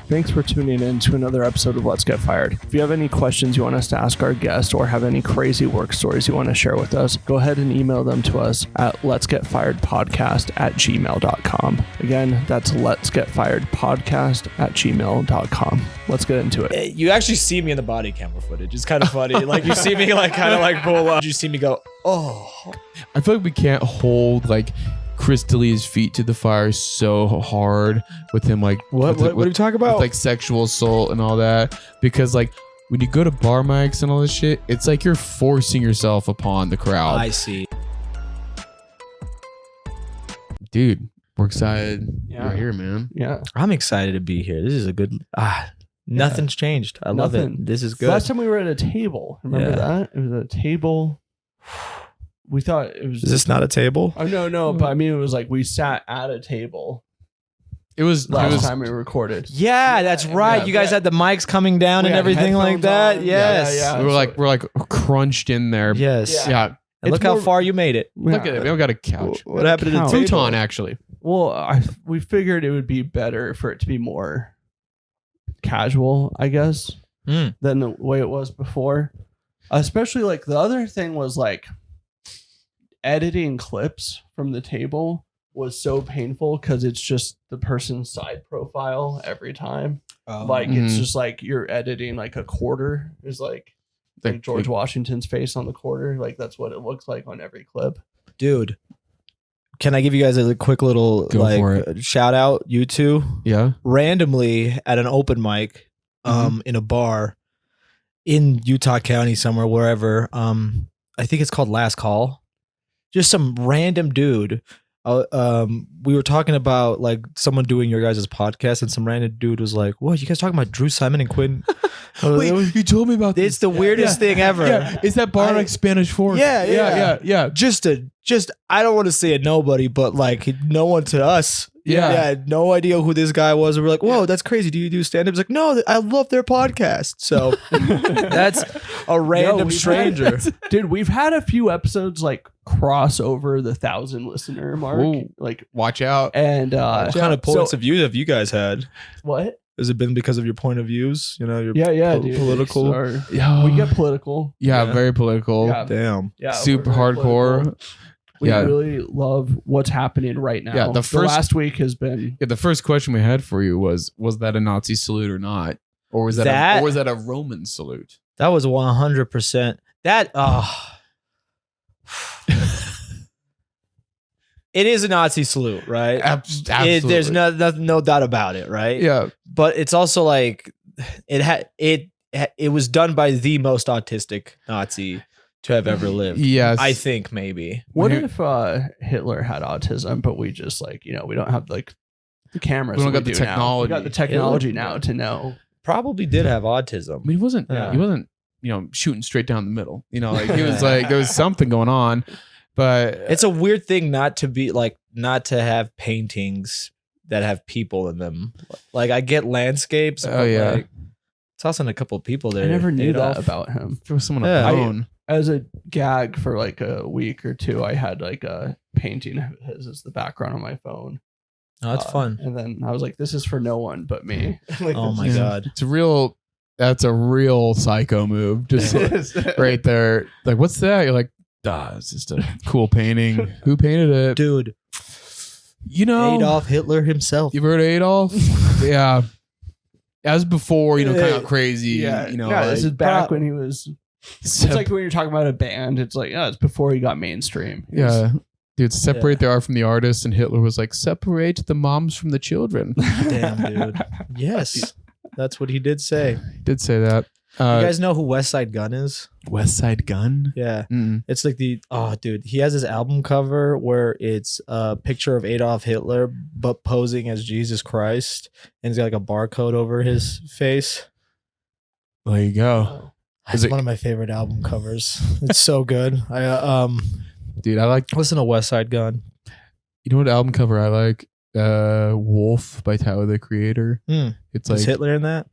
Thanks for tuning in to another episode of Let's Get Fired. If you have any questions you want us to ask our guest or have any crazy work stories you want to share with us, go ahead and email them to us at letsgetfiredpodcast@gmail.com. Again, that's letsgetfiredpodcast@gmail.com. Let's get into it. You actually see me in the body camera footage. It's kind of funny. Like you see me like kind of like pull up. You see me go, oh. I feel like we can't hold like Chris D'Elia's feet to the fire so hard with him like What are you talking about? with, like sexual assault and all that, because like when you go to bar mics and all this shit, it's like you're forcing yourself upon the crowd. I see. Dude, we're excited. Yeah. You're here, man. Yeah. I'm excited to be here. This is a good. Nothing's changed. I love Nothing. it. This is good. Last time we were at a table. Remember that? It was a table. We thought it was. Is this not a table? Oh, no. But I mean, it was like we sat at a table It was last time we recorded. Yeah, that's right. yeah, you guys yeah. had the mics coming down We and had everything like headphones that. on. Yes. Yeah. we're like crunched in there. Yes. Yeah. And look It's how more- far you made it. Look at it. We got a couch. What happened to the Couch. table? Futon, actually. Well, we figured it would be better for it to be more casual, I guess, Mm. than the way it was before. Especially like the other thing was like editing clips from the table was so painful because it's just the person's side profile every time. Like it's Mhm. just like you're editing like a quarter is like George Washington's face on the quarter. Like that's what it looks like on every clip. Dude, can I give you guys a quick little Go for shout out? You two Yeah. randomly at an open mic, in a bar in Utah County somewhere, wherever. I think it's called Last Call. Just some random dude. We were talking about like someone doing your guys' podcast, and some random dude was like, "What, you guys talking about Drew Simon and Quinn?" Wait, you told me about this. It's the weirdest thing ever. Yeah, is that bar like Spanish Fork? Yeah. Just I don't want to say a nobody, but like no one to us. Yeah. Had no idea who this guy was. And we're like, whoa, that's crazy. Do you do stand-up? He's like, no, I love their podcast. So that's a random stranger. Dude, we've had a few episodes like cross over the 1,000 listener mark. Ooh. Like, Watch out. and What kind of points of view have you guys had? what? Has it been because of your point of views? You know, your Dude. political. We get political. Yeah, Yeah. very political. Yeah. Damn. Yeah, Super we're very hardcore. political. We Yeah. really love what's happening right now. Yeah, the first- last week has been Yeah, the first question we had for you was that a Nazi salute or not? Or was that, or was that a Roman salute? That was 100%. That, it is a Nazi salute, right? Absolutely. There's no doubt about it, right? Yeah. But it's also like it was done by the most autistic Nazi to have ever lived. Yes. I think maybe. What When if Hitler had autism, but we just like, we don't have like the cameras. We don't that got the do now. technology. We got the technology Hitler- now to know. Probably did have autism. I mean, he wasn't shooting straight down the middle. Like he was like there was something going on. But It's a weird thing not to have paintings that have people in them. Like I get landscapes. Oh, but, yeah. like, tossing a couple people there. I never knew that Adolf. about him. there was someone Yeah. alone. As a gag for like a week or two, I had like a painting of his as the background on my phone. Oh, that's fun. And then I was like, this is for no one but me. Like, Oh this my is- God. That's a real psycho move. Just right there. Like, what's that? You're like, it's just a cool painting. Who painted it? Dude, Adolf Hitler himself. You've heard of Adolf? Yeah. As before, kind of crazy. Yeah, like, this is back when he was. It's like when you're talking about a band. It's like, it's before he got mainstream. He was- yeah. Dude, separate the art from the artist, and Hitler was like, separate the moms from the children. Damn, dude. Yes. That's what he did say. He did say that. You guys know who West Side Gun is? West Side Gun? Yeah. Mm. It's like dude, he has his album cover where it's a picture of Adolf Hitler, but posing as Jesus Christ. And he's got like a barcode over his face. There you go. It's one of my favorite album covers. It's so good. Dude, I like, Listen to West Side Gun. you know what album cover I like? Wolf by Tyler, the Creator. It's like, Is Hitler in that?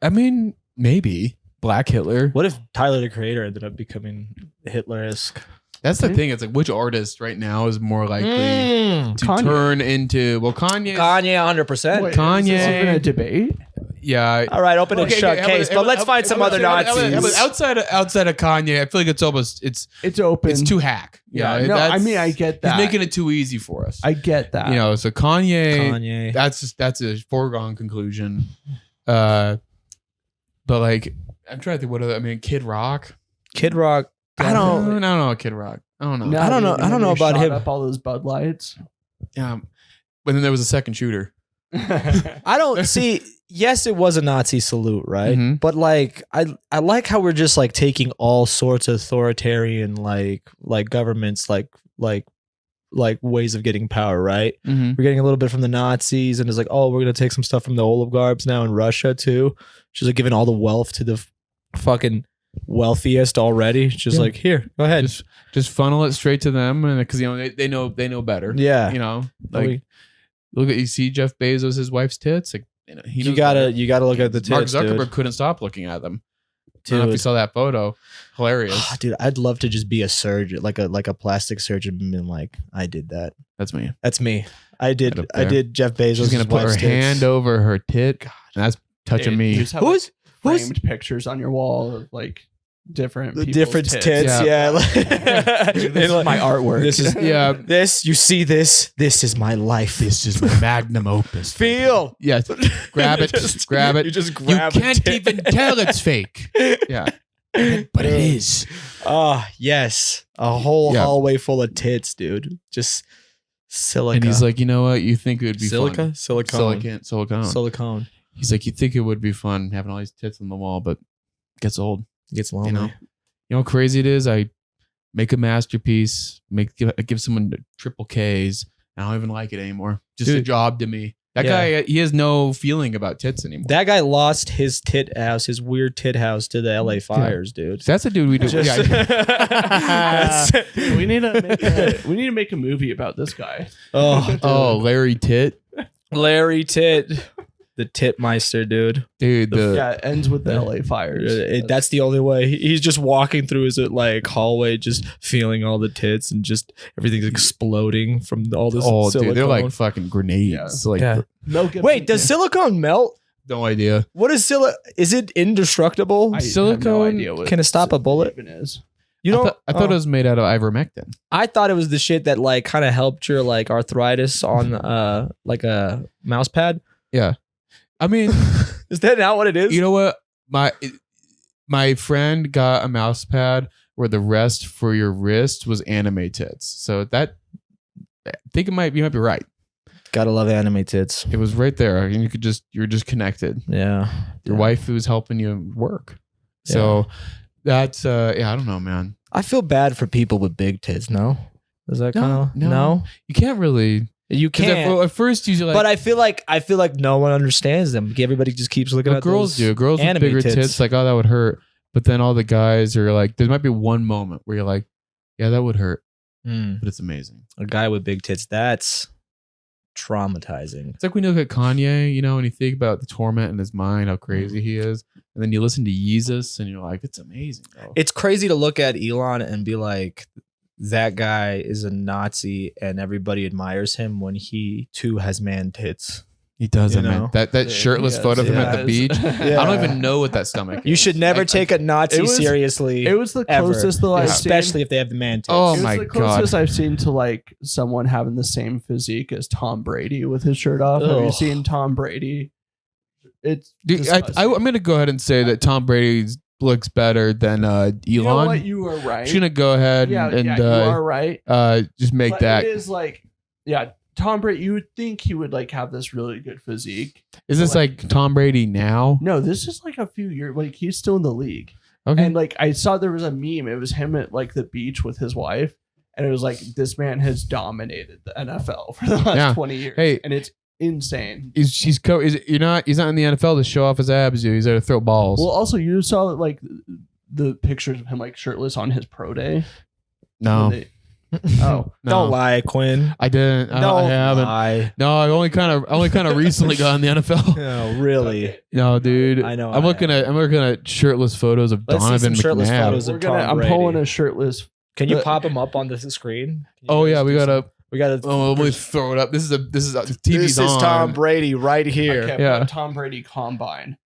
I mean, maybe. Black Hitler. What if Tyler the Creator ended up becoming Hitler-esque? That's the thing. It's like, which artist right now is more likely to Kanye. turn into, well, Kanye. Kanye, 100%. Wait, Kanye. Is this even a debate? Yeah. All right, open and shut case. But let's find some other Nazis. Outside of Kanye, I feel like it's open. It's too hack. Yeah, You know, no, I mean, I get that. He's making it too easy for us. I get that. You know, so Kanye. That's a foregone conclusion. But like, I'm trying to think what other. I mean, Kid Rock. I don't know Kid Rock. I don't know. No, I don't know about him. Up all those Bud Lights. Yeah, but then there was a second shooter. I don't see. Yes, it was a Nazi salute, right? Mhm. But like, I like how we're just like taking all sorts of authoritarian like governments like ways of getting power, right? Mm-hmm. We're getting a little bit from the Nazis, and it's like, oh, we're gonna take some stuff from the oligarchs now in Russia too. She's like giving all the wealth to the fucking wealthiest already. Just like, here, go ahead. Just funnel it straight to them, and because they know better. Yeah, You know, like look at you see Jeff Bezos, his wife's tits. Like you gotta look at the tits. Mark Zuckerberg dude. couldn't stop looking at them. I don't know if you saw that photo. Hilarious. Dude, I'd love to just be a surgeon, like a plastic surgeon, and like I did that. That's me. That's me. I did Right up there. Jeff Bezos. She's gonna put her hand over her tit. God, that's touching me. You just have, Who's framed pictures on your wall of like different the people's different tits? Yeah. Dude, this is my artwork. This is Yeah. this. You see this? This is my life. This is my magnum opus. Feel. Yes. Grab it. Grab it. You just You grab. can't even tell it's fake. Yeah. But it is. Oh yes, a whole Yeah. hallway full of tits, dude. Just silica. And he's like, you know what? You think it would be silica, fun? silicone. Silicone. He's like, you think it would be fun having all these tits on the wall, but it gets old. It gets lonely. You know how crazy it is? I make a masterpiece, give someone triple Ks. I don't even like it anymore. Just a Dude. job to me. That guy, he has no feeling about tits anymore. That guy lost his tit house, his weird tit house, to the LA fires, dude. That's a dude we do. Just- we need to make a movie about this guy. Oh, Larry Tit. Larry Tit, the Titmeister, dude. Dude, Yeah, it ends with the LA fires. That's the only way. He's just walking through his like hallway, just feeling all the tits, and just everything's exploding from all this. Silicone. dude, they're like fucking grenades. Yeah. Like, Yeah. Mel Gibson Wait, does silicone melt? no idea. What is Is it indestructible? I have no silicone idea what Can it stop a bullet? even is. You know, I thought it was made out of ivermectin. I thought it was the shit that like kind of helped your like arthritis on like a mouse pad. Yeah. I mean, Is that not what it is? you know what? My friend got a mouse pad where the rest for your wrist was anime tits. So that I think you might be right. Gotta love anime tits. It was right there, and you're just connected. Yeah. Your wife who's helping you work. So that's I don't know, man. I feel bad for people with big tits. No, is that kind of no. You can't really. You 'Cause can't. at first you like. But I feel like no one understands them. Everybody just keeps looking But at girls those do. Girls with anime bigger tits, like, oh, that would hurt. But then all the guys are like, there might be one moment where you're like, yeah, that would hurt, but it's amazing. A guy with big tits, that's traumatizing. It's like when you look at Kanye, and you think about the torment in his mind, how crazy he is, and then you listen to Yeezus, and you're like, it's amazing, bro. It's crazy to look at Elon and be like, that guy is a Nazi and everybody admires him when he too has man tits. He does, you man. know? That shirtless photo of him at the beach. Yeah. I don't even know what that stomach is. You should never take a Nazi it was- seriously. It was the ever. closest that I've especially seen. if they have the man tits. Oh It was my the God. closest I've seen to like someone having the same physique as Tom Brady with his shirt off. Have you Ugh. seen Tom Brady? It's Dude, disgusting. I'm going to go ahead and say that Tom Brady looks better than Elon. You know what? You were right. I'm just going to go ahead yeah, and you are right. just make But that. it is like, yeah, Tom Brady. You would think he would like have this really good physique. Is this like Tom Brady now? No, this is like a few years. Like he's still in the league. Okay. And like I saw there was a meme. It was him at like the beach with his wife, and it was like this man has dominated the NFL for the last 20 years. Hey. And it's insane. He's not in the NFL to show off his abs, dude. He's there to throw balls. Well, also you saw like the pictures of him like shirtless on his pro day. no. Oh, No. Don't lie, Quinn. I didn't. I Don't haven't. lie. No, I only kind of recently got in the NFL. No, really. No, dude. I know I'm I looking at shirtless photos of Let's see Donovan some shirtless McNabb. photos. I'm pulling a shirtless. Can you pop him up on the screen? Can you Oh guys yeah, we do got some- a We got to. Oh, let me throw it up. This is TV's This is on. Tom Brady right here. Okay, Yeah. Tom Brady combine.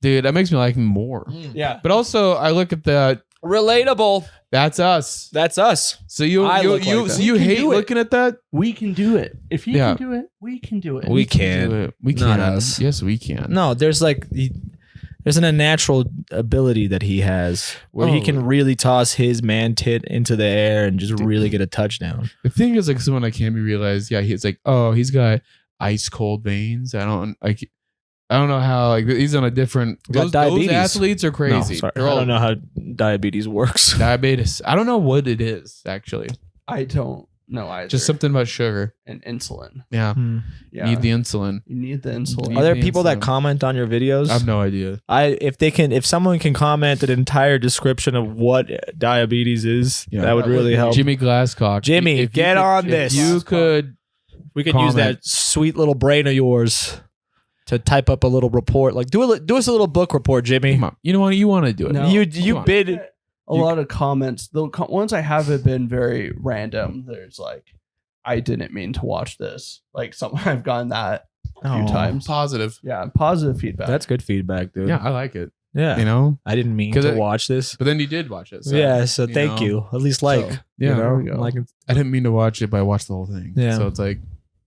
Dude, that makes me like him more. Yeah. But also, I look at that. Relatable. That's us. That's us. So you I look like you that. so you We can hate do it. looking at that? We can do it. If you Yeah. can do it, we can do it. We Do can. it. We Not can. us. Yes, we can. No, there's there's an unnatural ability that he has where he Oh. can really toss his man tit into the air and just really get a touchdown. The thing is, like, someone I can't be realized. Yeah, he's like, oh, he's got ice cold veins. I don't know how. Like, he's on a different. Got diabetes. Those athletes are crazy. No, sorry. They're I all don't know how diabetes works. diabetes. I don't know what it is actually. I don't know either. Just something about sugar. and insulin. Yeah, Yeah. need the insulin. You need the insulin. Are there the people that insulin. comment on your videos? I have no idea. If someone can comment an entire description of what diabetes is, Yeah. that would That would really be- help. Jimmy Glasscock. Jimmy, If you get could- on if this. You could. We could use comment. that sweet little brain of yours to type up a little report. Like do us a little book report, Jimmy. Come on. You know what? You want to do it? No. You Come on. bid. A lot of comments. The ones I have have been very random. There's like, I didn't mean to watch this. Like I've gotten that a few Oh, times. Positive. Yeah, positive feedback. That's good feedback, dude. Yeah, I like it. Yeah. You know, I didn't mean 'Cause to I- watch this. but then you did watch it. So, Yeah, so thank know. you. At least like, So, Yeah, you there know, we go. like I didn't mean to watch it, but I watched the whole thing. Yeah. So it's like,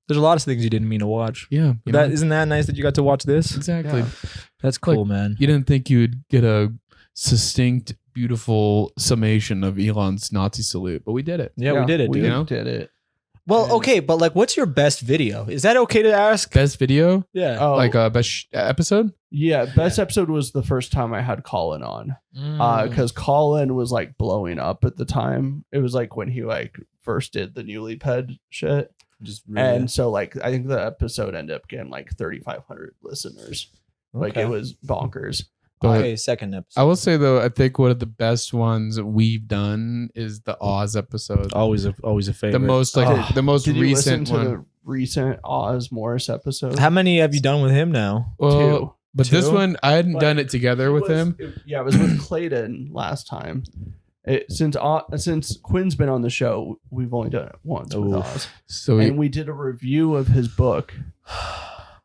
there's a lot of things you didn't mean to watch. yeah, you know? Isn't that nice that you got to watch this? exactly. Yeah. That's cool, man. You didn't think you would get a succinct, beautiful summation of Elon's Nazi salute, but we did it. Yeah, we did it, We dude. know? did it. Well, And- okay, but like, what's your best video? Is that okay to ask? Best video, Yeah. Oh, like best episode. yeah. Best episode was the first time I had Colin on. Mm. Because Colin was like blowing up at the time. It was like when he like first did the newly ped shit. Just really, And so like I think the episode ended up getting like 3,500 listeners. Like okay. it was bonkers. But Okay, second episode. I will say though, I think one of the best ones we've done is the Oz episode. always a favorite. The most Oh, the most Did you listen recent to one. the recent Oz Morris episode? How many have you done with him now? Well, Two. but this Two? one I hadn't But done it together with him. Yeah, it was with Clayton last time. Since Quinn's been on the show, we've only done it once with Oof. Oz. So And we did a review of his book. But,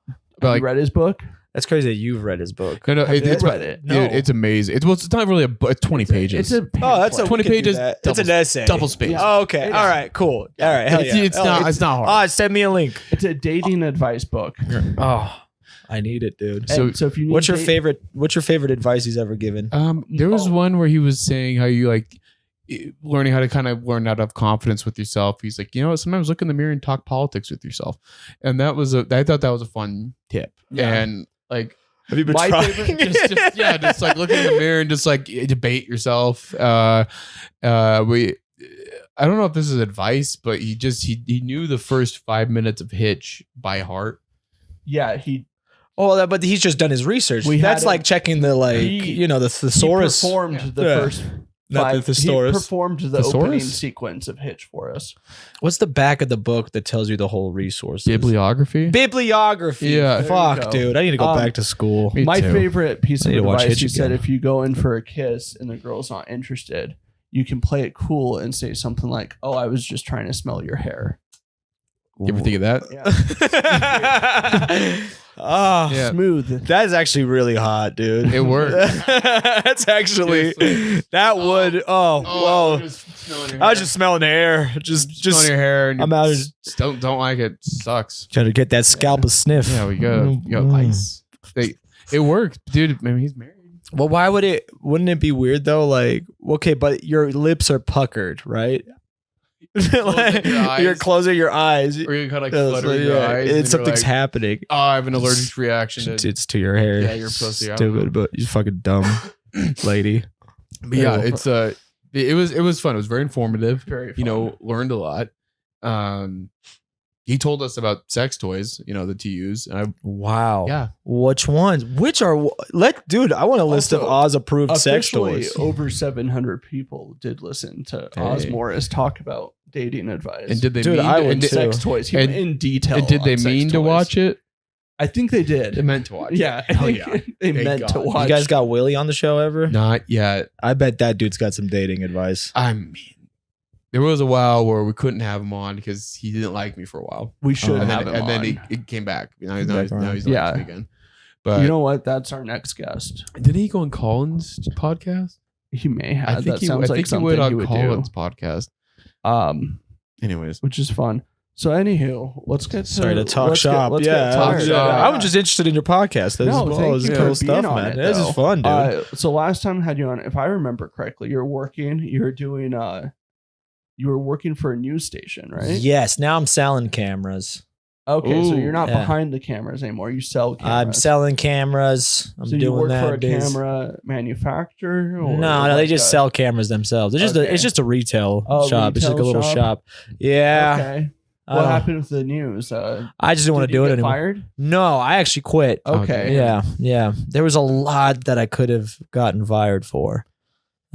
Have like- you read his book? That's crazy that you've read his book. no, Have you it's read it? dude, No. it's amazing. It's not really a book. It's 20 pages. It's a Oh, that's a 20 we can do pages, that. It's an double- essay. double space. Yeah. Oh, okay. It All is. right. Cool. All right. Hell It's, yeah. it's Oh, not. It's not hard. Send me a link. It's a dating advice book. Oh, I need it, dude. And so if you need What's your date- favorite? What's your favorite advice he's ever given? There was Oh. one where he was saying how you like learning how to kind of learn how to have confidence with yourself. He's like, you know what? Sometimes look in the mirror and talk politics with yourself, and I thought that was a fun tip. Yeah. And like, Have you been My trying? favorite- just like look in the mirror and just like debate yourself. I don't know if this is advice, but he knew the first 5 minutes of Hitch by heart. Yeah, he But he's just done his research. We That's had like him- checking the the thesaurus. performed the Yeah. first Not five, the thesaurus. He performed the Thesaurus? opening sequence of Hitch for us. What's the back of the book that tells you the whole resources? Bibliography. Bibliography. Yeah. There you Fuck, go. dude. I need to go Um, back to school. Me My too. favorite piece I of need to watch advice, Hitch he said, again. if you go in for a kiss and the girl's not interested, you can play it cool and say something like, "Oh, I was just trying to smell your hair." You ever think of that? Yeah. Oh, Yeah. Smooth. that is actually really hot, dude. It worked. That's actually that would. Oh, whoa! I was just smelling the air. Just on your hair and I'm out of- just don't like it. Sucks. trying to get that scalp a sniff. Yeah, we go. You got Mm. ice. It worked, dude. I mean, he's married. Well, why would it? Wouldn't it be weird though? Like, okay, but your lips are puckered, right? Like, your eyes. you're closing your eyes. Or you kind of like Yeah, flutter so, your yeah, eyes. and it's you're something's like, happening. Oh, I have an allergic reaction to. It's to your hair. Yeah, you're pussy. I don't know. Stupid, but you're fucking dumb, lady. But yeah, Ew. it's it was fun. It was very informative. Very You know, learned a lot. He told us about sex toys. You know, that to use. And Wow. yeah, Which ones? Which are? Dude, I want a list of Also, Oz approved sex Officially, toys. over 700 people did listen to Hey. Oz Morris talk about dating advice. and did they Dude, mean? I would and, did, too. sex toys? He went And- in detail. and did they on sex mean to toys. watch it? I think they did. They meant to watch. Yeah, I Hell think yeah. they Thank meant to God. watch. You guys got Willie on the show ever? Not yet. I bet that dude's got some dating advice. I mean, there was a while where we couldn't have him on because he didn't like me for a while. We should and have then, him and then on. he came back. Now he's Yeah. liking me again. But You know what? That's our next guest. did he go on Colin's podcast? He may have. I think That sounds like he something went he on would Colin's do. podcast. Anyways, Which is fun. So anywho, let's get to Sorry to talk let's shop. Get, let's get talk tired. shop. I was just interested in your podcast. This No, thank was you cool for stuff, being on man. it, This is though. fun, dude. So last time I had you on, if I remember correctly, you were working for a news station, right? Yes. Now I'm selling cameras. Okay, so Ooh, you're not yeah. behind the cameras anymore. You sell cameras. I'm selling cameras. I'm so you doing work that. for a biz. camera manufacturer? Or No, they like just a- sell cameras themselves. It's just Okay. it's just a retail Oh, shop. It's just like a retail little shop? shop. Yeah. Okay. I What don't- happened with the news? I just didn't want did to do you it get anymore. Fired? No, I actually quit. Okay. Yeah. There was a lot that I could have gotten fired for.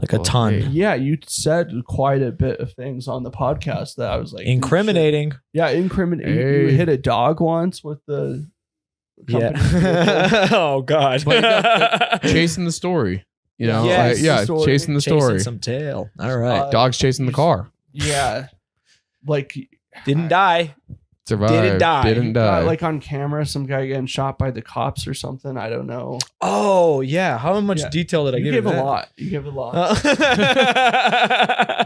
Like a Well, ton. hey. Yeah, you said quite a bit of things on the podcast that I was like Incriminating. Yeah, incriminating. You Hey. hit a dog once with the company vehicle. Yeah. Oh God. But you got chasing the story. You know, Yes, like, yeah, the story. chasing the story. Chasing some tail. All right. Dogs chasing the car. Yeah, like Didn't die. Survived. Didn't die. Didn't die. like on camera, some guy getting shot by the cops or something. I don't know. Oh yeah. How much Yeah. detail did I You give? gave in a that? lot. You gave a lot.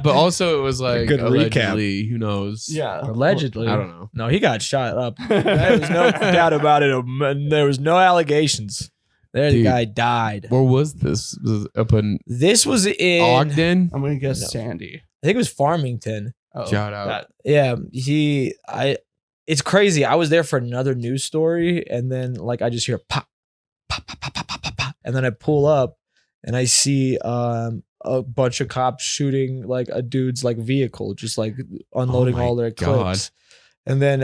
but also, it was like Good recap. allegedly. Who knows? Yeah, Allegedly. I don't know. No, he got shot up. There was no doubt about it. There was no allegations. There, the Dude. guy died. Where was this? Was it up in This was in. Ogden? I'm gonna guess No. Sandy. I think it was Farmington. Oh, Shout out. that- Yeah, it's crazy. I was there for another news story, and then like I just hear pop, pop, pop, pop, pop, pop, pop, pop, and then I pull up, and I see a bunch of cops shooting like a dude's like vehicle, just like unloading my all their God. clips, and then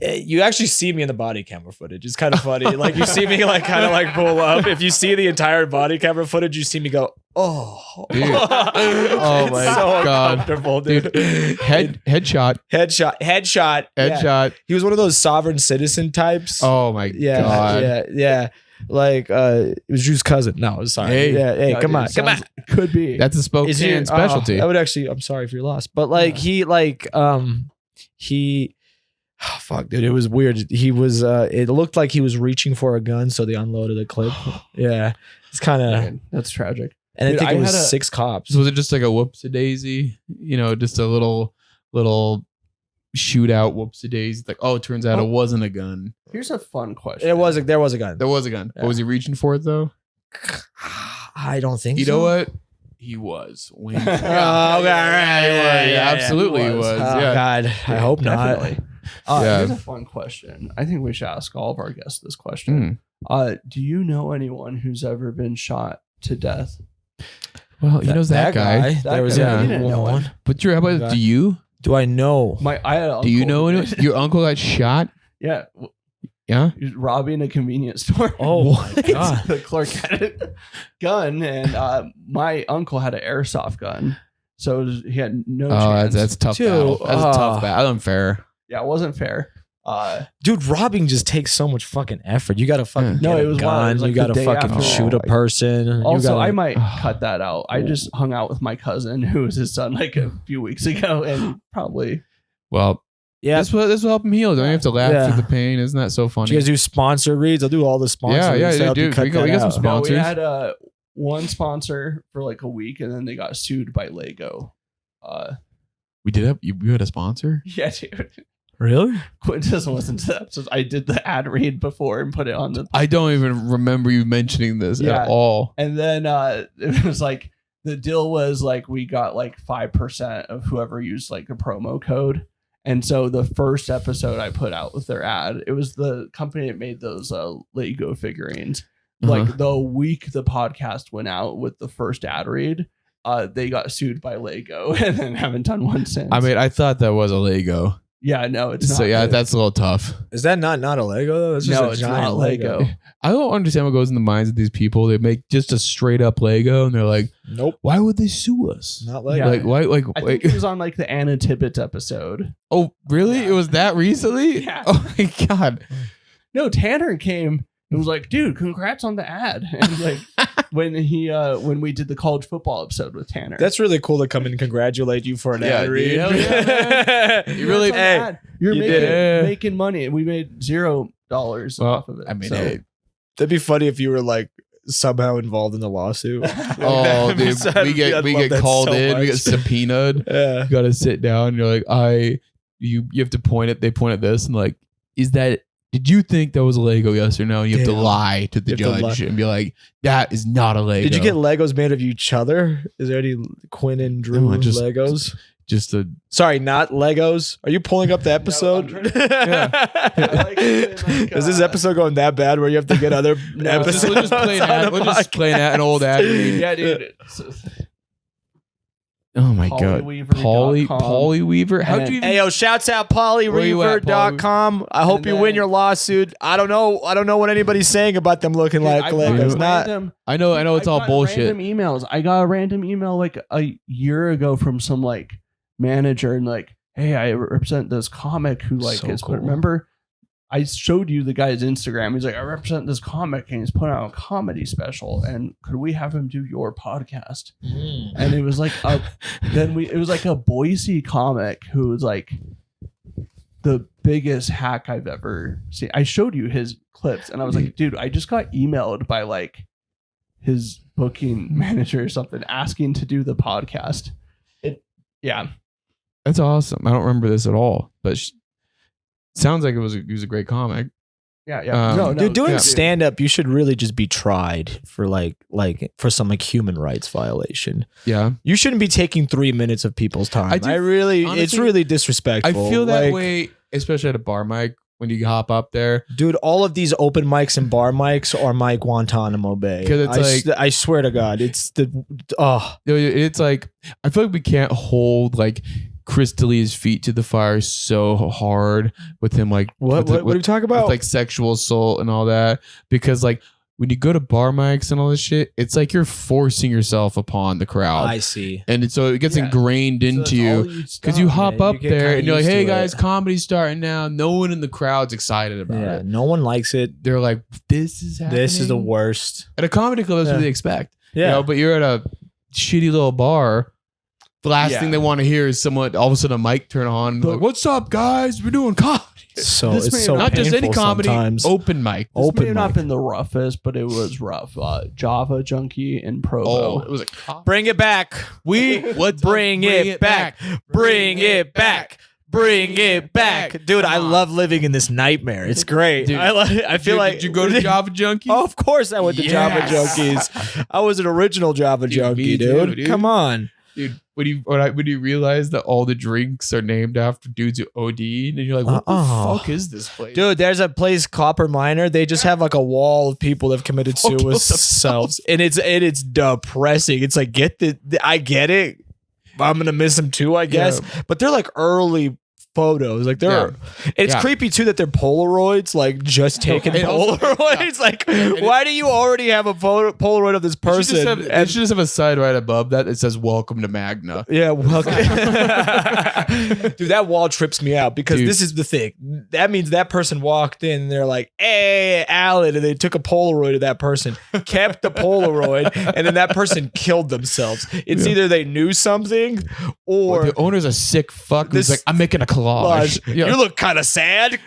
you actually see me in the body camera footage. It's kind of funny. Like you see me like kind of like pull up. If you see the entire body camera footage, you see me go, oh, Dude. Oh my God. uncomfortable, dude. Headshot. Headshot. Yeah. He was one of those sovereign citizen types. Oh my God. Yeah. Like it was Drew's cousin. No, sorry. Hey. Hey, No, come dude, on. sounds- Could be. That's a Spokane Is he specialty. I would actually. I'm sorry for your loss, but like he. Oh, fuck, dude, it was weird. He was. It looked like he was reaching for a gun, so they unloaded a clip. Yeah, it's kind of. Man, that's tragic. And Dude, I think I it was had a- 6 cops. So was it just like a whoopsie-daisy? You know, just a little shootout whoopsie-daisy? Like, oh, it turns out it wasn't a gun. Here's a fun question. There was a gun. There was a gun. Yeah. But was he reaching for it though? I don't think. You so. know what? He was. Wink. Oh, okay, all right, He was. yeah, Absolutely he was. Oh Yeah. God, I hope not. Definitely. Yeah. Here's a fun question. I think we should ask all of our guests this question. Do you know anyone who's ever been shot to death? Well, he knows that guy. That There was guy. a- You didn't know one. him. But Drew, how about Okay. do you? Do I know? I had an Do you uncle know who anyone? did. Your uncle got shot? Yeah, Yeah. he was robbing a convenience store. Oh my God. The clerk had a gun, and my uncle had an airsoft gun, so he had no Oh, chance. that's tough. Dude, Battle. That's a tough battle. Unfair. Yeah, it wasn't fair. Dude, robbing just takes so much fucking effort. You gotta fucking No, get it a was gun. wild. It was like you gotta the day fucking after. shoot a person. You Also, gotta- I might cut that out. I just hung out with my cousin, who was his son, like a few weeks ago, and probably Well, Yeah. this will help him heal. Don't you have to laugh Yeah. through the pain? Isn't that so funny? Do you guys do sponsor reads? I'll do all the sponsor Yeah, reads to help you dude. cut We got that some out. sponsors. No, we had one sponsor for like a week, and then they got sued by Lego. We did have you had a sponsor? Yeah, dude. Really? Quentin doesn't listen to the episodes. I did the ad read before and put it on the. I don't even remember you mentioning this Yeah. at all. And then it was like the deal was like we got like 5% of whoever used like a promo code. And so the first episode I put out with their ad, it was the company that made those Lego figurines. Like the week the podcast went out with the first ad read, they got sued by Lego and then haven't done one since. I mean, I thought that was a Lego. yeah, no, it's not. So yeah, that's a little tough. Is that not a Lego though? That's just no, a it's giant not Lego. I don't understand what goes in the minds of these people. They make just a straight up Lego, and they're like, Nope. "Why would they sue us? Not Lego. Yeah. Like, why? Like, I wait. think it was on like the Anna Tippett episode. Oh, really? Yeah. It was that recently? Yeah. Oh my God. No, Tanner came and was like, dude, congrats on the ad. And like when we did the college football episode with Tanner. That's really cool to come and congratulate you for an ad read. You really, you're you making money. We made $0 off of it. I mean, so. That'd be funny if you were like somehow involved in the lawsuit. Oh, dude, we get called in, we get subpoenaed. Yeah. You gotta sit down. You're like, you have to point at. They point at this and like, did you think that was a Lego? Yes or no? And you have to lie to the judge and be like, that is not a Lego. Did you get Legos made of each other? Is there any Quinn and Drew Legos? Sorry, not Legos. Are you pulling up the episode? Is this episode going that bad where you have to get other episodes? We'll just play an old ad read. Yeah, dude. Oh my god, Polly Weaver. How'd you? Hey yo, shouts out PollyWeaver.com. I hope you win your lawsuit. I don't know what anybody's saying about them looking like Legos. I know it's all bullshit. Random emails. I got a random email like a year ago from some like manager and like, hey, I represent this comic who like is. Cool. Remember, I showed you the guy's Instagram. He's like, I represent this comic and he's putting out a comedy special. And could we have him do your podcast? And it was like it was like a Boise comic who was like the biggest hack I've ever seen. I showed you his clips and I was like, dude, I just got emailed by like his booking manager or something asking to do the podcast. Yeah. That's awesome. I don't remember this at all, but sounds like he was a great comic. Yeah. Dude, doing stand up, you should really just be tried for like for some like human rights violation. Yeah. You shouldn't be taking 3 minutes of people's time. Honestly, it's really disrespectful. I feel that way, especially at a bar mic when you hop up there. Dude, all of these open mics and bar mics are my Guantanamo Bay. Because I swear to God, it's like I feel like we can't hold like Chris D'Elia's feet to the fire so hard with him like what are you talking about? With, like sexual assault and all that, because like when you go to bar mics and all this shit, it's like you're forcing yourself upon the crowd. I see. And so it gets ingrained into you because you hop up there and you're like, hey guys, comedy's starting now. No one in the crowd's excited about it. No one likes it. They're like, this is happening. This is the worst. At a comedy club, that's what they expect. Yeah. You know, but you're at a shitty little bar. The last thing they want to hear is someone all of a sudden a mic turn on. Like, what's up, guys? We're doing comedy. So it's so not just any comedy. Sometimes. Open mic. This may have not been the roughest, but it was rough. Java Junkie in Provo. It was bring it back. Let's bring it back. Bring it back. Bring it back, dude! I love living in this nightmare. It's great. Dude, I feel like. Did you go to Java Junkie? Oh, of course, I went to Java Junkies. I was an original Java Junkie, dude. Come on. Dude, when you realize that all the drinks are named after dudes who OD'd, and you're like, what the fuck is this place? Dude, there's a place, Copper Miner. They just have like a wall of people that have committed suicide, and it's depressing. It's like, I get it. I'm gonna miss them too, I guess. Yeah. But they're like early photos, like it's creepy too that they're Polaroids, like just taking Polaroids. Like, why do you already have a Polaroid of this person? You should just have a side right above that says "Welcome to Magna." Yeah, welcome. Dude, that wall trips me out because this is the thing. That means that person walked in and they're like, "Hey, Alan," and they took a Polaroid of that person, kept the Polaroid, and then that person killed themselves. It's either they knew something or the owner's a sick fuck who's like, "I'm making a collage. You look kind of sad."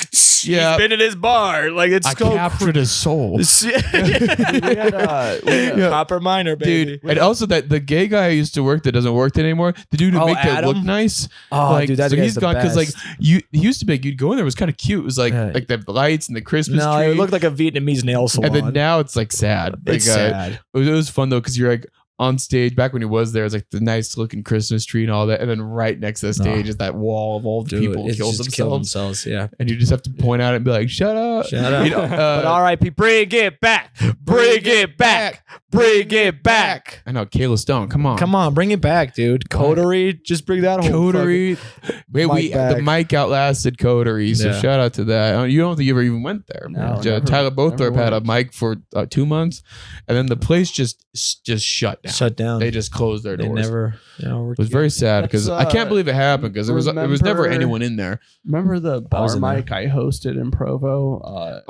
Yeah, he's been in his bar. Like I captured his soul. we had Copper Miner, baby. Dude, and also that the gay guy I used to work that doesn't work there anymore. The dude who make it look nice. Oh, like, dude, that guy's the best. Because like he used to be, you'd go in there, it was kind of cute. It was like the lights and the Christmas tree. It looked like a Vietnamese nail salon. And then now it's like sad. It's sad. It was fun though because you're like on stage. Back when he was there, it was like the nice looking Christmas tree and all that. And then right next to the stage is that wall of all the people who killed themselves. Yeah. And you just have to point out and be like, shut up. You know, but R.I.P. Bring it back. Bring it back. Bring it back. I know, Kayla Stone. Come on, bring it back, dude. Coterie, just bring that whole Coterie. The mic outlasted Coterie, so shout out to that. You don't think you ever even went there. No, Tyler Bothorpe had a mic for 2 months, and then the place just shut down. They just closed their doors. They never. It was very sad because I can't believe it happened because there was never anyone in there. Remember the bar mic I hosted in Provo?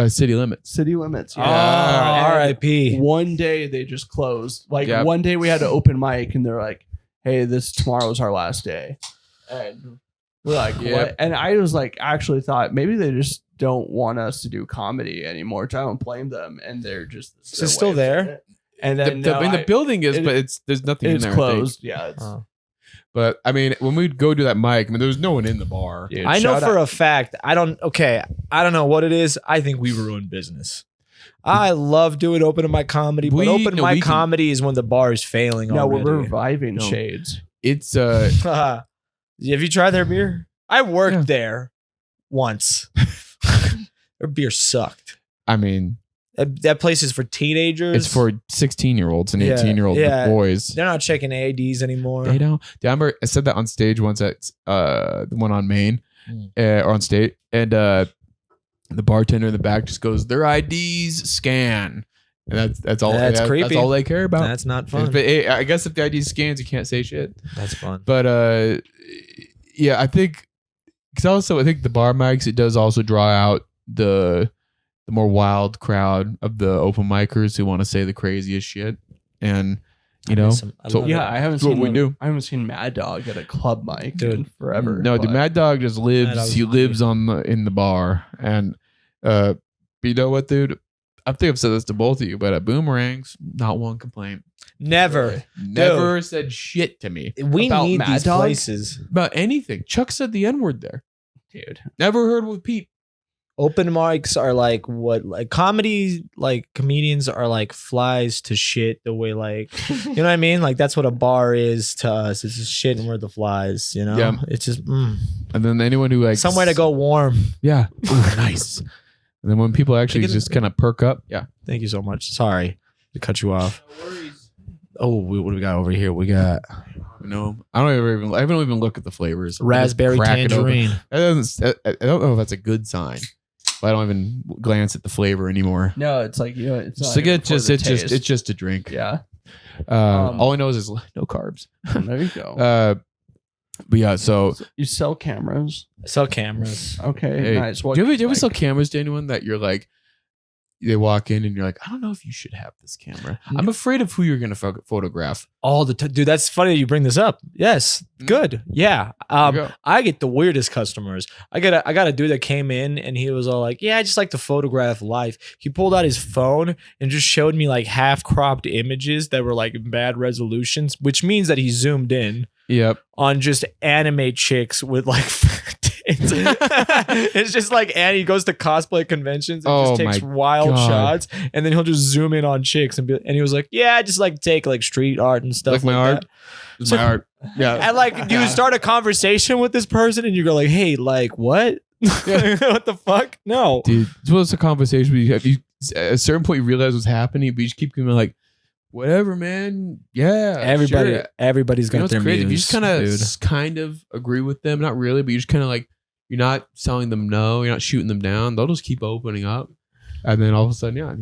City Limits. City Limits. Yeah. R.I.P. One one day they just closed. Like Yep. one day we had an open mic and they're like, "Hey, tomorrow's our last day," and we're like, Yep. "What?" And I was like, actually thought maybe they just don't want us to do comedy anymore. Which I don't blame them, and they're just Is it still there? And then the building is, but there's nothing in it's there. closed. Yeah, it's, But I mean, when we'd go do that mic, I mean, there was no one in the bar. dude, I know shout for out- a fact. I don't know what it is. I think we ruined business. I love doing open mic comedy, but open mic comedy is when the bar is failing. No, we're already. reviving No. Shades. It's Have you tried their beer? I worked there once. Their beer sucked. I mean, That place is for teenagers. it's for 16-year-olds and Yeah, 18-year-old yeah. boys. They're not checking ADs anymore. They don't. Dude, I remember I said that on stage once at the one on Main or on stage, and the bartender in the back just goes, "Their IDs scan," and that's all. That's creepy. That's all they care about. That's not fun. But hey, I guess if the ID scans, you can't say shit. That's fun. But yeah, I think because I think the bar mics, it does also draw out the more wild crowd of the open micers who want to say the craziest shit, and I haven't That's what seen we do. I haven't seen Mad Dog at a club mic Dude. in forever. No, the but- Mad Dog just lives. Mad Dog's He lives in the bar, and but you know what, dude? I think I've said this to both of you, but at Boomerangs, not one complaint. Never. Never said shit to me We About need Mad these Dog? places. about anything. Chuck said the N-word there. dude. Never heard with Pete. Open mics are like what, like comedy, like comedians are like flies to shit. The way, like, you know what I mean? Like that's what a bar is to us. It's just shit and we're the flies. You know? Yeah. It's just And then anyone who like somewhere to go warm. Yeah. Ooh, nice. And then when people actually just kind of perk up. Yeah. Thank you so much. Sorry to cut you off. No worries. Oh, what do we got over here? We got No, I don't even look at the flavors. I just raspberry crack it open. tangerine. I don't know if that's a good sign. But I don't even glance at the flavor anymore. No, it's like it's Just not like even for the taste. it's just a drink. Yeah. All I know is no carbs. There you go. But yeah, so You sell cameras. Sell cameras. Okay, hey, nice. What, do you ever like- sell cameras to anyone that you're like, they walk in and you're like, I don't know if you should have this camera. I'm afraid of who you're gonna photograph. All the time, dude. That's funny that you bring this up. Yes, good. Yeah. There you go. I get the weirdest customers. I got a dude that came in and he was all like, "Yeah, I just like to photograph life." He pulled out his phone and just showed me like half cropped images that were like bad resolutions, which means that he zoomed in Yep. on just anime chicks with like it's just like, and he goes to cosplay conventions and Oh just takes my wild God. shots, and then he'll just zoom in on chicks and he was like, "Yeah, I just like to take like street art and stuff Like my art. that." It's So- my art. Yeah. And like you start a conversation with this person and you go like, "Hey, like what? What the fuck? No." Dude, it's one of those conversations where you have at a certain point you realize what's happening, but you just keep going like, whatever, man. Yeah. sure. Everybody's You know got what's their crazy? If you muse, just dude. kind of agree with them, not really, but you just kind of like, you're not telling them no, you're not shooting them down. They'll just keep opening up, and then all of a sudden, yeah,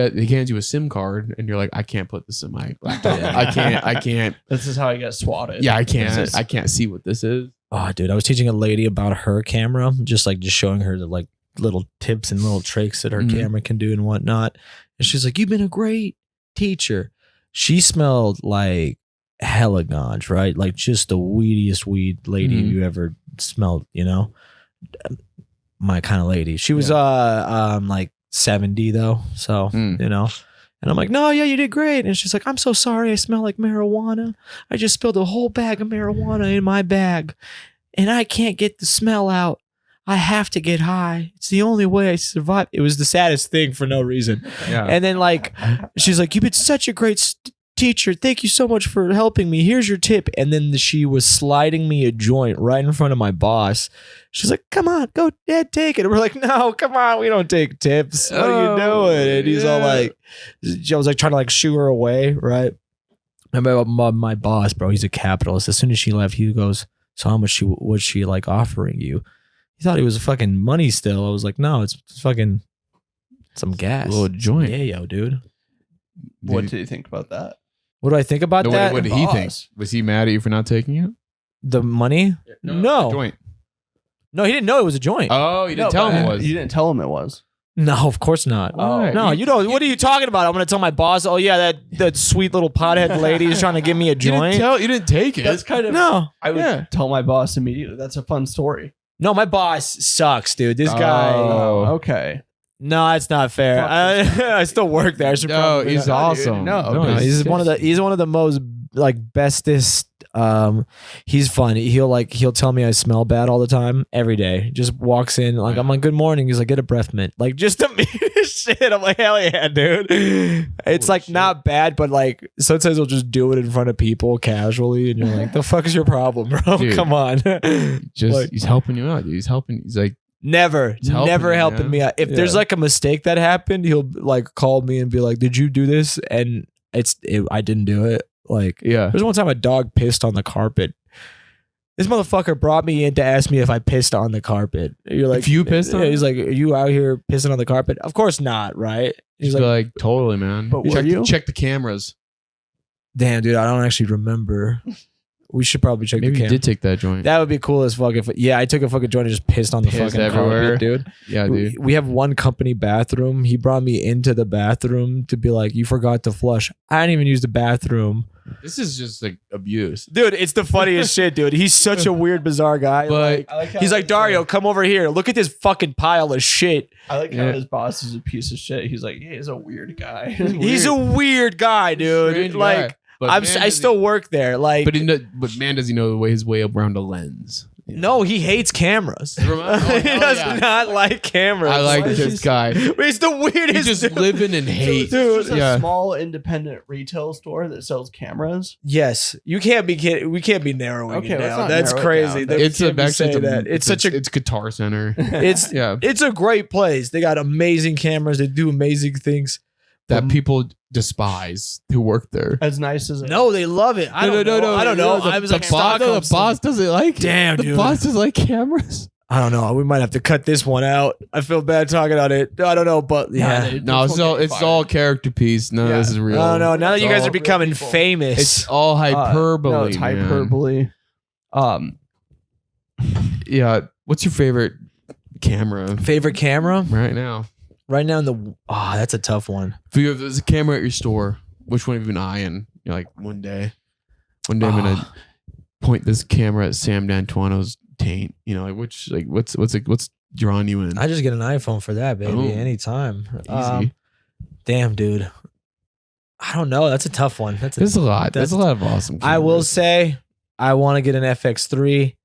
they hand you a SIM card, and you're like, I can't put this in my laptop. I can't. This is how I get swatted. Yeah, I This can't. is- I can't see what this is. Oh, dude, I was teaching a lady about her camera, just showing her the like little tips and little tricks that her Mhm. camera can do and whatnot. And she's like, "You've been a great teacher." She smelled like hella ganj, right? Like just the weediest weed lady Mhm. you ever smelled, you know? My kind of lady. She was like 70 though. So, Mm. you know. And I'm like, "No, yeah, you did great." And she's like, "I'm so sorry. I smell like marijuana. I just spilled a whole bag of marijuana in my bag and I can't get the smell out. I have to get high. It's the only way I survive." It was the saddest thing for no reason. Yeah. And then like, she's like, "You've been such a great teacher. Thank you so much for helping me. Here's your tip." And then she was sliding me a joint right in front of my boss. She's like, "Come on, go ahead, take it." And we're like, "No, come on. We don't take tips. What are you doing?" And he's all yeah. like, I was like trying to like shoo her away. Right. And my boss, bro, he's a capitalist. As soon as she left, he goes, "So how much was she like offering you?" He thought it was fucking money still. I was like, "No, it's fucking some gas." A little joint. Yeah, yo, dude. What do you think about that? What do I think about No, that? what did he think? Boss. Was he mad at you for not taking it? The money? No. Joint. No, he didn't know it was a joint. Oh, you didn't tell him it was. You didn't tell him it was. No, of course not. Why? No, you don't. What are you talking about? I'm gonna tell my boss. Oh yeah, that sweet little pothead lady is trying to give me a joint. You didn't take it. That's kind of No, I would tell my boss immediately. That's a fun story. no, my boss sucks, dude. This guy. Oh. Okay. No, it's not fair. I still work there. I should No, probably he's awesome. No, he's one of the most like bestest. He's fun. He'll tell me I smell bad all the time every day. Just walks in like I'm like good morning. He's like get a breath mint. Like just to me shit. I'm like hell yeah, dude. It's like not bad, but like sometimes he'll just do it in front of people casually, and you're like the fuck is your problem, bro? Dude, Come on. Just Like- he's helping you out. Dude. He's like Never helping man. me out. If there's like a mistake that happened, he'll like call me and be like, "Did you do this?" And I didn't do it. Like, there's one time a dog pissed on the carpet. This motherfucker brought me in to ask me if I pissed on the carpet. You're like, if you pissed on? He's like, "Are you out here pissing on the carpet?" Of course not, right? He's like totally, man. But were you? Check the cameras. "Damn, dude, I don't actually remember." We should probably check Maybe the you camera. did take that joint. That would be cool as fuck. I took a fucking joint and just pissed on the Pissed fucking everywhere. carpet, dude. Yeah, dude. We have one company bathroom. He brought me into the bathroom to be like, "You forgot to flush." I didn't even use the bathroom. This is just like abuse. Dude, it's the funniest shit, dude. He's such a weird, bizarre guy. But He's like, "Dario, come over here. Look at this fucking pile of shit." I like how his boss is a piece of shit. He's like, he's a weird guy. He's a weird guy, dude. Strange Like, guy. But I man, still work there. Like, but man, does he know his way around a lens? no, he hates cameras. Oh, he hell does yeah. not like cameras. I like Why is this he- guy. He's the He's weirdest. just dude. living in hate. Dude, it's yeah. a small independent retail store that sells cameras. Yes, you can't be kidding. We can't be narrowing Okay, it let's down. not That's narrow it crazy. down. That It's we can't be actually saying that. it's Guitar Center. It's Yeah, it's a great place. They got amazing cameras. They do amazing things. that people despise who work there. As nice as it No, they love it. I don't know. I don't know. I was like, The boss doesn't like. Damn, the dude. boss doesn't like cameras. I don't know. We might have to cut this one out. I feel bad talking on it. I don't know, but yeah. No, it's all character piece. None of this is real. I don't know. Now that you It's guys all are becoming real people. famous, It's all hyperbole. No, it's man. hyperbole. Yeah. What's your favorite camera favorite camera right now? right now in the that's a tough one. If there's a camera at your store, which one have you been eyeing? You're like, one day I'm gonna point this camera at Sam D'Antuono's taint. You know, like what's drawing you in? I just get an iPhone for that, baby. Boom. Anytime. Easy. Damn, dude. I don't know. That's a tough one. There's a lot. There's a lot of awesome cameras. I will say I want to get an FX3.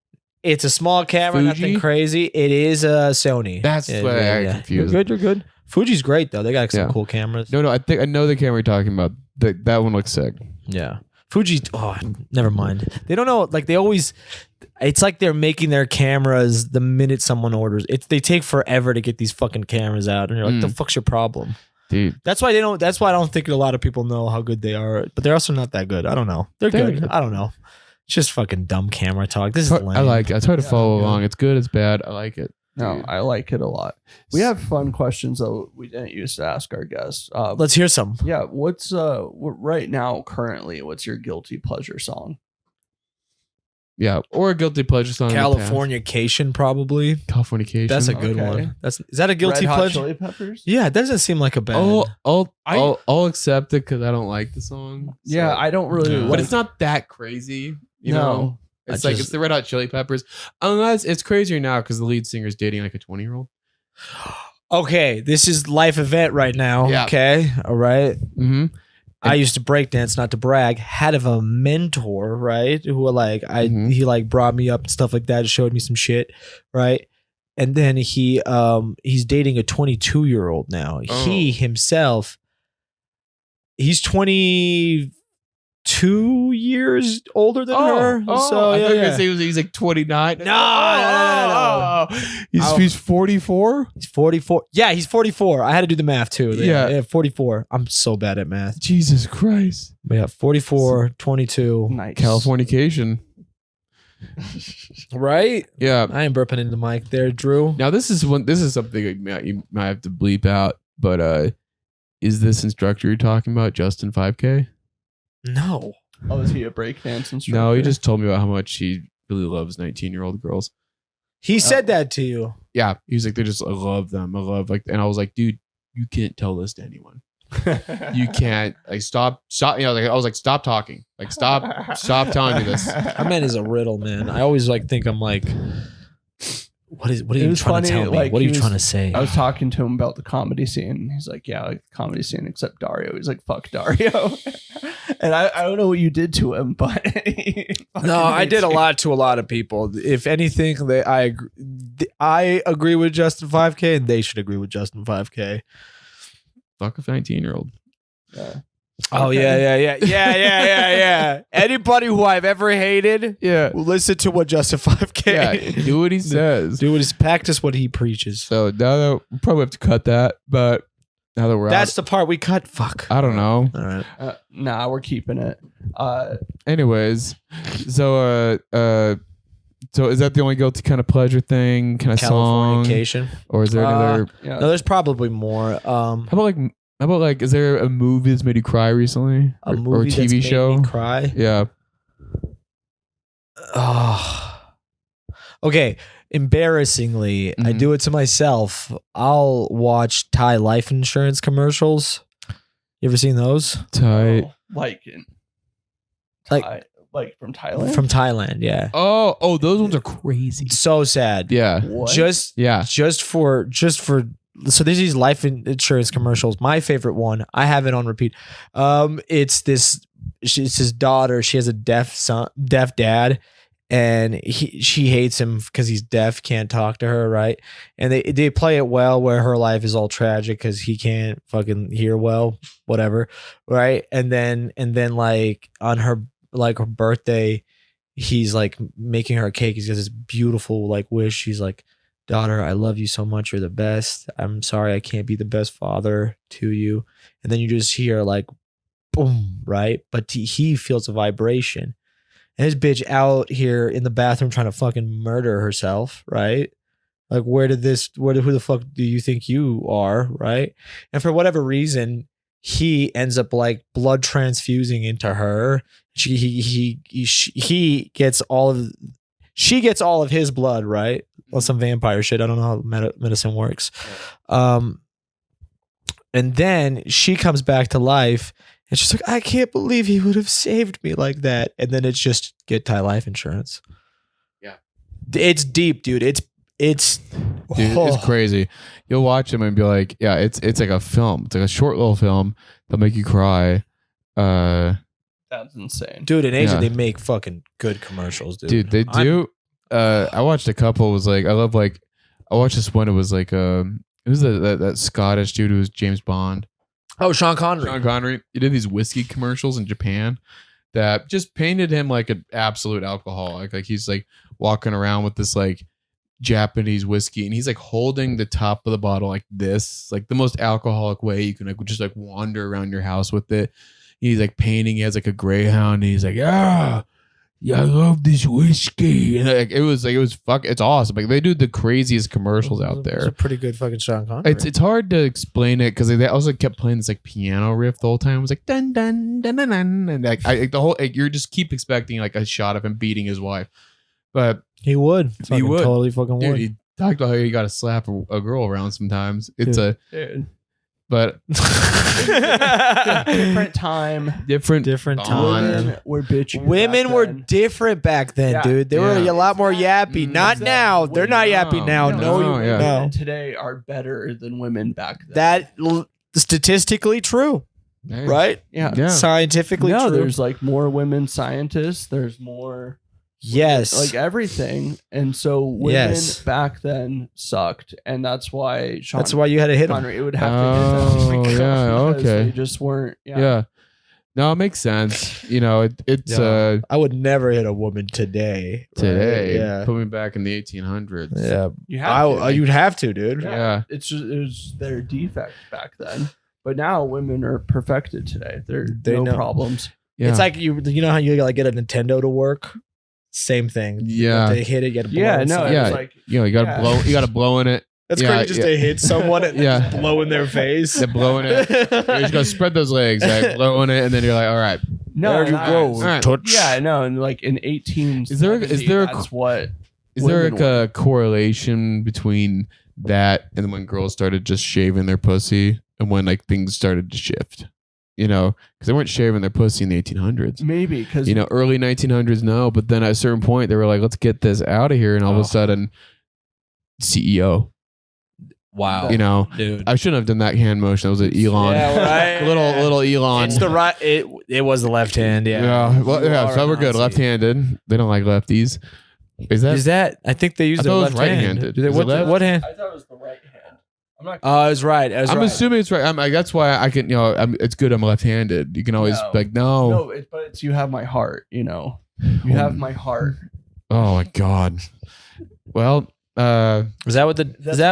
It's a small camera, Fuji? nothing crazy. It is a Sony. That's what I got confused. You're good. You're good. Fuji's great though. They got some Yeah. cool cameras. No, I think I know the camera you're talking about. That one looks sick. Yeah. Fuji. Oh, never mind. They don't know. Like they always. It's like they're making their cameras the minute someone orders. They take forever to get these fucking cameras out, and you're like, the fuck's your problem? Dude. That's why they don't. That's why I don't think a lot of people know how good they are. But they're also not that good. I don't know. They're good. I don't know. It's just fucking dumb camera talk. This is lame. I like it. I try to follow along. It's good. It's bad. I like it. No, I like it a lot. We have fun questions though we didn't used to ask our guests. Let's hear some. Yeah, what's right now currently? What's your guilty pleasure song? Yeah, or a guilty pleasure song. Californication, probably. Californication. That's a good Okay. one. Is that a guilty Red Hot pleasure? Chili Peppers? Yeah, it doesn't seem like a band. I'll accept it because I don't like the song. Yeah, so- I don't really. but like, it's not that crazy. You No. know, it's like it's the Red Hot Chili Peppers. Unless it's crazier now because the lead singer's dating like a 20-year-old. Okay, this is life event right now. Yeah. Okay, all right. Mm-hmm. I used to breakdance, not to brag. Had of a mentor, right? Who he like brought me up and stuff like that, showed me some shit, right? And then he's dating a 22-year-old now. Oh. He himself, he's 22 years older than her. So I yeah, thought you were yeah. gonna say he's like 29. No. He's 44. He's 44. Yeah, he's 44. I had to do the math too. Yeah. 44. I'm so bad at math. Jesus Christ. But yeah, 44, 22. nice. Californication. Right? Yeah. I ain't burping into the mic there, Drew. Now this is something you might have to bleep out, but is this instructor you're talking about Justin 5K? No. Oh, is he a breakdance instructor? No, he just told me about how much he really loves 19-year-old girls. He said that to you. yeah, he's like, I love them. I love like, and I was like, dude, you can't tell this to anyone. You can't like stop. You know, like I was like, stop talking. Like stop telling me this. That man is a riddle, man. I always like think I'm like, what are you trying to tell me? Like, what are you trying to say? I was talking to him about the comedy scene. He's like, yeah, like the comedy scene except Dario. He's like, fuck Dario. And I don't know what you did to him, but no, I did a lot to a lot of people. If anything, I agree with Justin 5K, and they should agree with Justin 5K. Fuck a 19-year-old. Yeah. Oh yeah. Anybody who I've ever hated, listen to what Justin 5K. Yeah, do what he says. Practice what he preaches. So now that we'll probably have to cut that, but now that we're that's out, the part we cut. Fuck. I don't know. All right. Nah, we're keeping it. Anyways, so is that the only guilty kind of pleasure thing? Kind of song, or is there another? Yeah. No, there's probably more. How about like, is there a movie that's made you cry recently? A movie or a TV that's show? Made me cry? Yeah. Oh. Okay. Embarrassingly, I do it to myself. I'll watch Thai life insurance commercials. You ever seen those? Tight. Like from Thailand? From Thailand, yeah. Oh, those ones are crazy. So sad. Yeah. What? Just for so there's these life insurance commercials. My favorite one, I have it on repeat. It's his daughter. She has a deaf dad, and she hates him because he's deaf, can't talk to her, right? And they play it well where her life is all tragic because he can't fucking hear well, whatever, right? And then like on her birthday, he's like making her a cake. He's got this beautiful like wish. He's like, daughter, I love you so much. You're the best. I'm sorry I can't be the best father to you. And then you just hear like, boom, right? But he feels a vibration. And his bitch out here in the bathroom trying to fucking murder herself, right? Like, who the fuck do you think you are, right? And for whatever reason, he ends up like blood transfusing into her. She gets all of his blood, right? Well, some vampire shit. I don't know how medicine works. And then she comes back to life, and she's like, I can't believe he would have saved me like that. And then it's just get Thai life insurance. Yeah, it's deep, dude. It's crazy. You'll watch them and be like, yeah, it's like a film. It's like a short little film that'll make you cry. That's insane, dude. In Asia, they make fucking good commercials, dude. Dude, they do. I watched a couple. It was like, I watched this one. It was like it was that Scottish dude who was James Bond. Oh, Sean Connery. He did these whiskey commercials in Japan that just painted him like an absolute alcoholic. Like he's like walking around with this like Japanese whiskey, and he's like holding the top of the bottle like this, like the most alcoholic way you can like just like wander around your house with it. He's like painting. He has like a greyhound, and he's like, yeah, I love this whiskey. And like, it was it's awesome. Like they do the craziest commercials out there. It's a pretty good fucking Sean Connery. It's hard to explain it because they also kept playing this like piano riff the whole time. It was like dun dun dun dun dun, and like the whole you're just keep expecting like a shot of him beating his wife, but he would totally fucking dude, would. He talked about how you got to slap a girl around sometimes. It's dude. But different time. Different time. Women were different back then, dude. They were a lot more yappy. Not now. They're not yappy now. No. Today are better than women back then. That statistically true. Right? Yeah. Scientifically true. There's like more women scientists. There's more. Yes. Like everything. And so women back then sucked. And that's why that's why you had to hit them. It would have to hit them. Yeah, okay. They just weren't. Yeah. No, it makes sense. You know, it's I would never hit a woman today. Right? Yeah. Put me back in the 1800s. Yeah. You'd have to, dude. Yeah. It was their defect back then. But now women are perfected today. They no problems. Yeah. It's like you know how you like get a Nintendo to work? Same thing. Yeah. They hit it, you gotta blow it. It's like, you gotta blow in it. That's crazy just to hit someone and just blow in their face. They're blowing it. You're just gonna spread those legs, right? Blow in it, and then you're like, all right. No, there you go. All right. Touch. Yeah, no, and like in 18, is there that's what Is there like a correlation between that and when girls started just shaving their pussy and when like things started to shift? You know, because they weren't shaving their pussy in the 1800s. Maybe because early 1900s, no. But then at a certain point, they were like, "Let's get this out of here," and all of a sudden, CEO. Wow, dude, I shouldn't have done that hand motion. That was an Elon. Yeah, right. little Elon. It's the right. It was the left hand. Yeah. So we're good. Left-handed. They don't like lefties. Is that? I think they use their left right-handed. hand. What hand? I thought it was the right hand. I'm not. Oh, it's right. I'm assuming it's right. That's why I can. It's good. I'm left-handed. You can always no. No, but it's you have my heart. You have my heart. Oh my God. Well. Is that what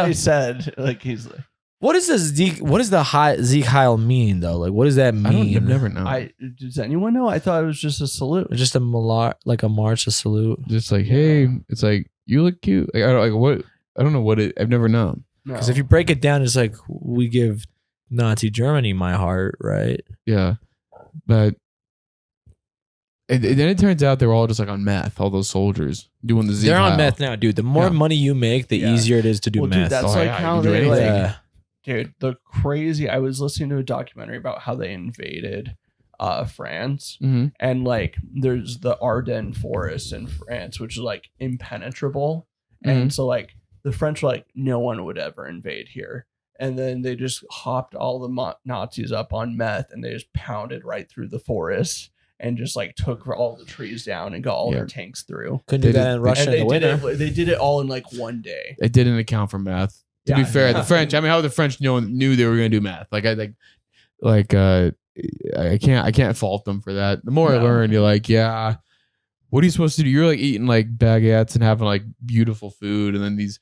he said? Like he's like, what does the Zeke Heil mean though? Like, what does that mean? I've never known. Does anyone know? I thought it was just a salute. Just a march, a salute. Just like, hey, it's like you look cute. Like, I don't know what it. I've never known. Because if you break it down, it's like we give Nazi Germany my heart, right? Yeah, but. And then it turns out they were all just like on meth. All those soldiers doing the Z. They're on meth now, dude. The more money you make, the easier it is to do meth. Dude, that's how they dude. The crazy. I was listening to a documentary about how they invaded France, and like there's the Ardennes forest in France, which is like impenetrable, and so like the French were like no one would ever invade here. And then they just hopped all the Nazis up on meth, and they just pounded right through the forest. And just like took all the trees down and got all their tanks through. Couldn't do that in Russia in the winter. They did it all in like one day. It didn't account for meth. To be fair, the French. I mean, how the French knew they were going to do meth? I can't fault them for that. The more I learn, you're like, yeah, what are you supposed to do? You're like eating like baguettes and having like beautiful food, and then these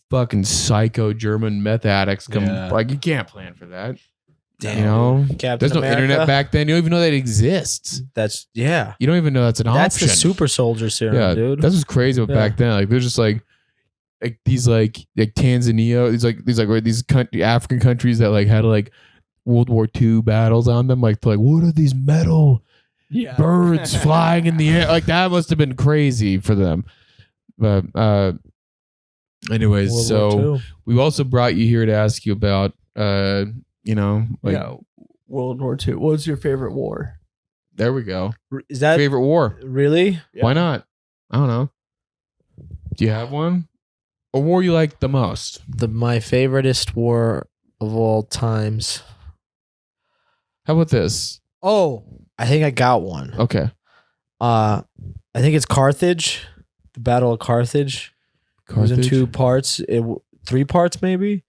fucking psycho German meth addicts come. Like, you can't plan for that. Damn, there's no internet back then. You don't even know that exists. You don't even know that's an option. That's the super soldier serum, dude. That's what's crazy about back then. Like, they're just like these like Tanzania, these African countries that like had like World War II battles on them. Like, what are these metal birds flying in the air? Like, that must have been crazy for them. But anyways, so we also brought you here to ask you about World War II. What was your favorite war? There we go. Is that favorite war? Really? Yeah. Why not? I don't know. Do you have one? A war you like the most? My favoriteest war of all times. How about this? Oh, I think I got one. Okay. I think it's Carthage. The Battle of Carthage. It was in 2 parts. 3 parts maybe.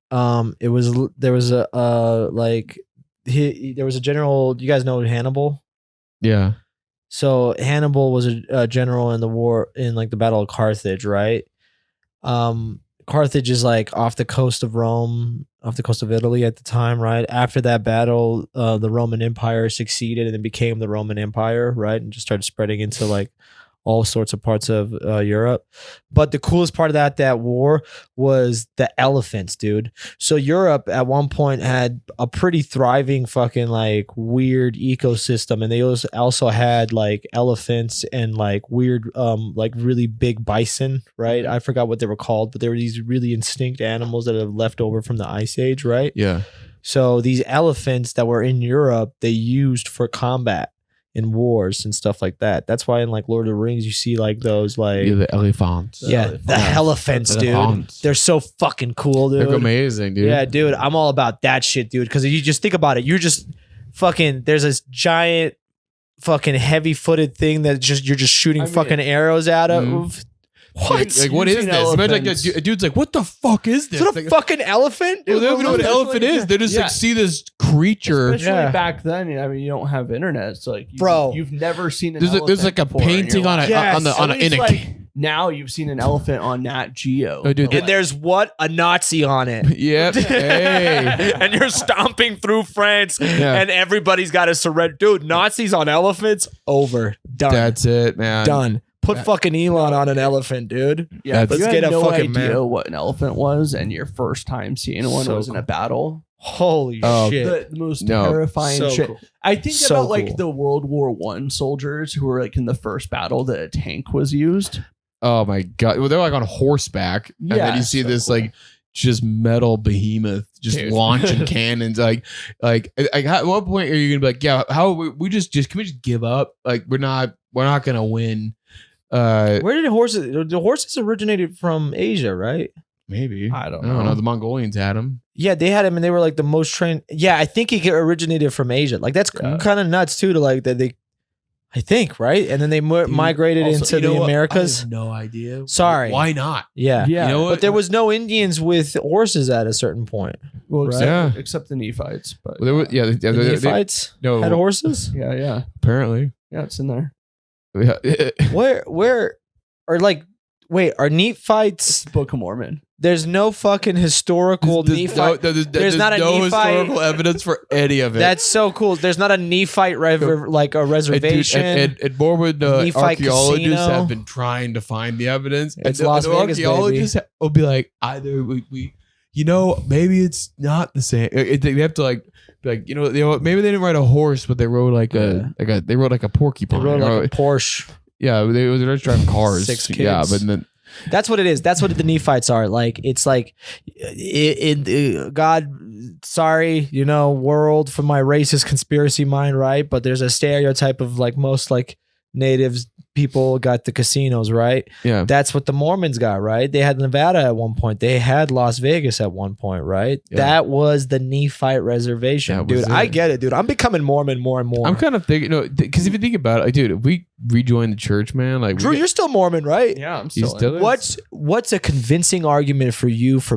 There was a general. You guys know Hannibal? Yeah. So Hannibal was a general in the war in like the Battle of Carthage, right? Carthage is like off the coast of Rome, off the coast of Italy at the time, right? After that battle, the Roman Empire succeeded and it became the Roman Empire, right? And just started spreading into like all sorts of parts of Europe. But the coolest part of that war was the elephants, dude. So Europe at one point had a pretty thriving fucking like weird ecosystem. And they also had like elephants and like weird, like really big bison, right? I forgot what they were called, but they were these really extinct animals that have left over from the Ice Age, right? Yeah. So these elephants that were in Europe, they used for combat in wars and stuff like that. That's why in like Lord of the Rings you see like those like the elephants. The elephants, dude. They're so fucking cool, dude. They're amazing, dude. Yeah, dude. I'm all about that shit, dude. Because you just think about it, you're just fucking. There's this giant fucking heavy-footed thing that you're just shooting fucking arrows out of. What? Like, what is this? Imagine like a dude's like, what the fuck is this? Is that a fucking elephant? Well, they don't even know what an elephant is. They just like see this creature. Especially back then, I mean, you don't have internet, so like, you've never seen an elephant. There's like a painting on a now you've seen an elephant on Nat Geo. Oh, dude, and there's a Nazi on it. Yep. Hey. And you're stomping through France, and everybody's got to surrender. Dude, Nazis on elephants, over. Done. That's it, man. Done. Put fucking Elon on an elephant, dude. Yeah, let's get a fucking idea what an elephant was, and your first time seeing one was in a battle. Holy shit! The most terrifying shit. Cool. I think about like the World War I soldiers who were like in the first battle that a tank was used. Oh my god! Well, they're like on horseback, and then you see this like just metal behemoth just launching cannons. Like at what point are you gonna be like, yeah, how we just can we just give up? Like we're not gonna win. Where did the horses originated from Asia, right? Maybe I don't know. The Mongolians had them. Yeah, they had him, and they were like the most trained. Yeah, I think he originated from Asia. Like that's kind of nuts too. To like that they, I think, right, and then they migrated into the Americas. I have no idea. Sorry, why not? Yeah, yeah. You know what? But there was no Indians with horses at a certain point. Well, right? except the Nephites. But Well, there were, the Nephites had horses. Yeah. Apparently, Yeah, it's in there. Yeah. Where, or like, wait, are Nephites? Book of Mormon. There's no fucking historical Nephite. There's not a no Nephite historical evidence for any of it. That's so cool. There's not a Nephite like a reservation. And Mormon Nephite archaeologists casino. have been trying to find the evidence. It's and Las the Vegas, archaeologists will be like, either we maybe it's not the same. They have to like maybe they didn't ride a horse, but they rode like they rode like a porcupine. They rode like a Porsche. Yeah, they were just driving cars. 6 kids. Yeah, but then. That's what it is. That's what the Nephites are. Like it's like, God, sorry, world for my racist conspiracy mind, right? But there's a stereotype of like most like natives people got the casinos, right? Yeah, that's what the Mormons got, right? They had Nevada at one point. They had Las Vegas at one point, right? Yeah. That was the Nephite reservation, dude. I get it, dude. I'm becoming Mormon more and more. I'm kind of thinking, because if you think about it, like, dude, if we rejoin the church, man, like Drew, you're still Mormon, right? Yeah, I'm still. What's a convincing argument for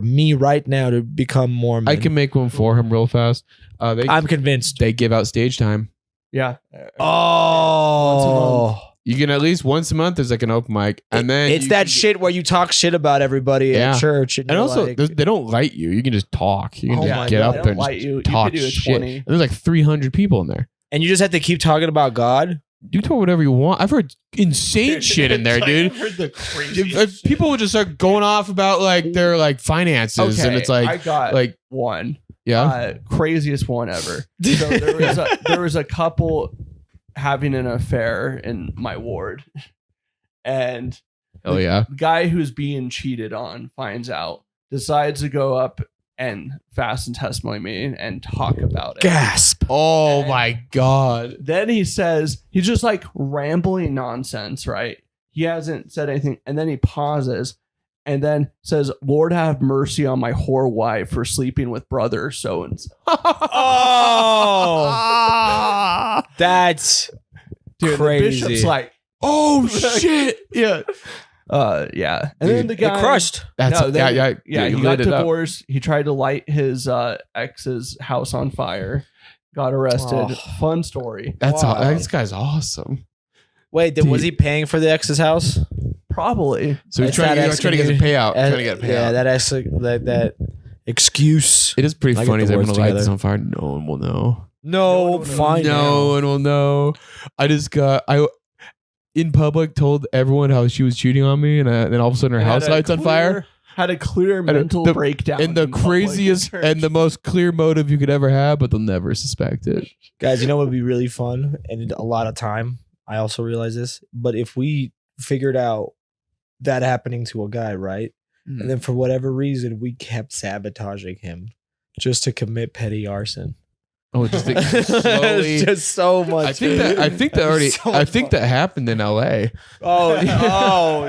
me right now to become Mormon? I can make one for him real fast. I'm convinced. They give out stage time. Yeah. Oh. You can at least once a month. There's like an open mic, and then it's that shit where you talk shit about everybody at church, and also like, they don't light you. You can just talk. You can just get up there and just talk shit. And there's like 300 people in there, and you just have to keep talking about God. You talk whatever you want. I've heard insane shit in there, dude. I've heard the craziest people would just start going off about like their like finances, and it's like I got like one, craziest one ever. So there was a couple having an affair in my ward, and the guy who's being cheated on finds out, decides to go up and fast and testimony meeting and talk about it. Gasp. Oh my God. Then he says, he's just like rambling nonsense, right? He hasn't said anything, and then he pauses and then says, Lord have mercy on my whore wife for sleeping with brother so and so. Oh, that's dude, crazy. The bishop's like, oh shit. Yeah. And then the guy crushed. He got lit it divorced. He tried to light his ex's house on fire. Got arrested. Fun story. This guy's awesome. Wait, was he paying for the ex's house? Probably. So he's trying to get a payout. Yeah, that excuse. It is pretty funny that I'm gonna light this on fire. No one will know. No one will know. In public told everyone how she was cheating on me, and then all of a sudden her house lights on fire. Had a clear mental breakdown. And the craziest and the most clear motive you could ever have, but they'll never suspect it. Guys, you know what would be really fun and a lot of time? I also realize this, but if we figured out that happening to a guy, right? And then for whatever reason, we kept sabotaging him just to commit petty arson. Oh, just slowly. It's just so much. I think that happened in LA. Oh,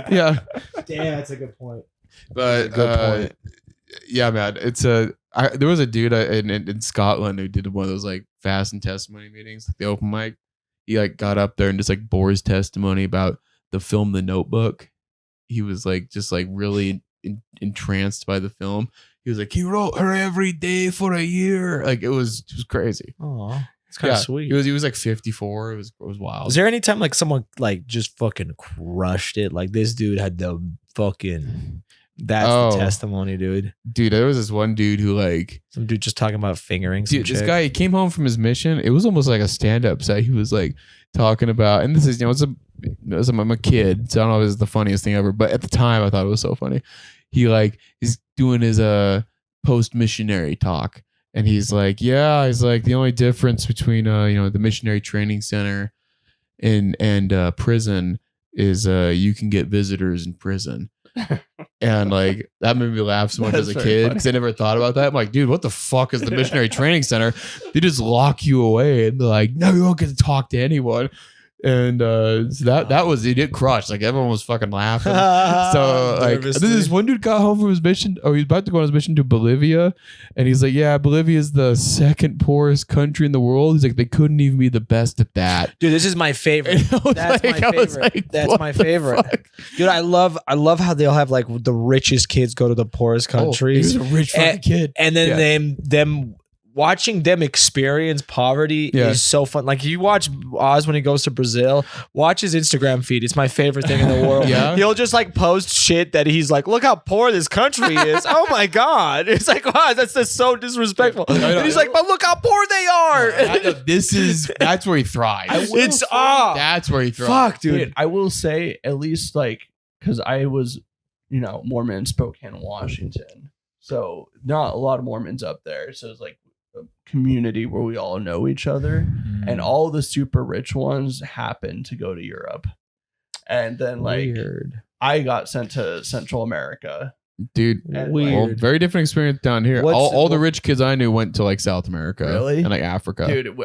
yeah. Damn, that's a good point. But yeah, man, there was a dude in Scotland who did one of those like fast and testimony meetings, like the open mic. He like got up there and just like bore his testimony about the film The Notebook. He was like just like really entranced by the film. He was like, he wrote her every day for a year. Like it was crazy. Oh, it's kind of sweet. He was like 54. It was wild. Was there any time like someone like just fucking crushed it? Like this dude had the fucking. That's the testimony, dude. Dude, there was this one dude who like some dude just talking about fingering. Dude, this guy, he came home from his mission. It was almost like a stand-up set. He was like talking about, and this is I'm a kid, so I don't know if it's the funniest thing ever, but at the time I thought it was so funny. He like is doing his post-missionary talk, and he's like, the only difference between the missionary training center and prison is you can get visitors in prison. And like that made me laugh so much as a kid because I never thought about that. I'm like, dude, what the fuck is the missionary training center? They just lock you away and they're like, no, you don't get to talk to anyone. And so that was it crushed. Like everyone was fucking laughing. So like this one dude got home from his mission. Oh, he's about to go on his mission to Bolivia, and he's like, "Yeah, Bolivia is the second poorest country in the world." He's like, "They couldn't even be the best at that." Dude, this is my favorite. That's my favorite. That's my favorite. Dude, I love how they'll have like the richest kids go to the poorest countries. He's a rich fucking kid, and then them. Watching them experience poverty is so fun. Like you watch Oz when he goes to Brazil, watch his Instagram feed. It's my favorite thing in the world. He'll just like post shit that he's like, look how poor this country is. Oh my God. It's like, wow, that's just so disrespectful. And he's like, but look how poor they are. That's where he thrives. That's where he thrives. Fuck, dude. I will say at least like, cause I was, Mormon in Spokane, Washington. So not a lot of Mormons up there. So it's like, community where we all know each other, and all the super rich ones happen to go to Europe, and then like I got sent to Central America, dude. Well, very different experience down here. All the rich kids I knew went to like South America, really, and like Africa, dude.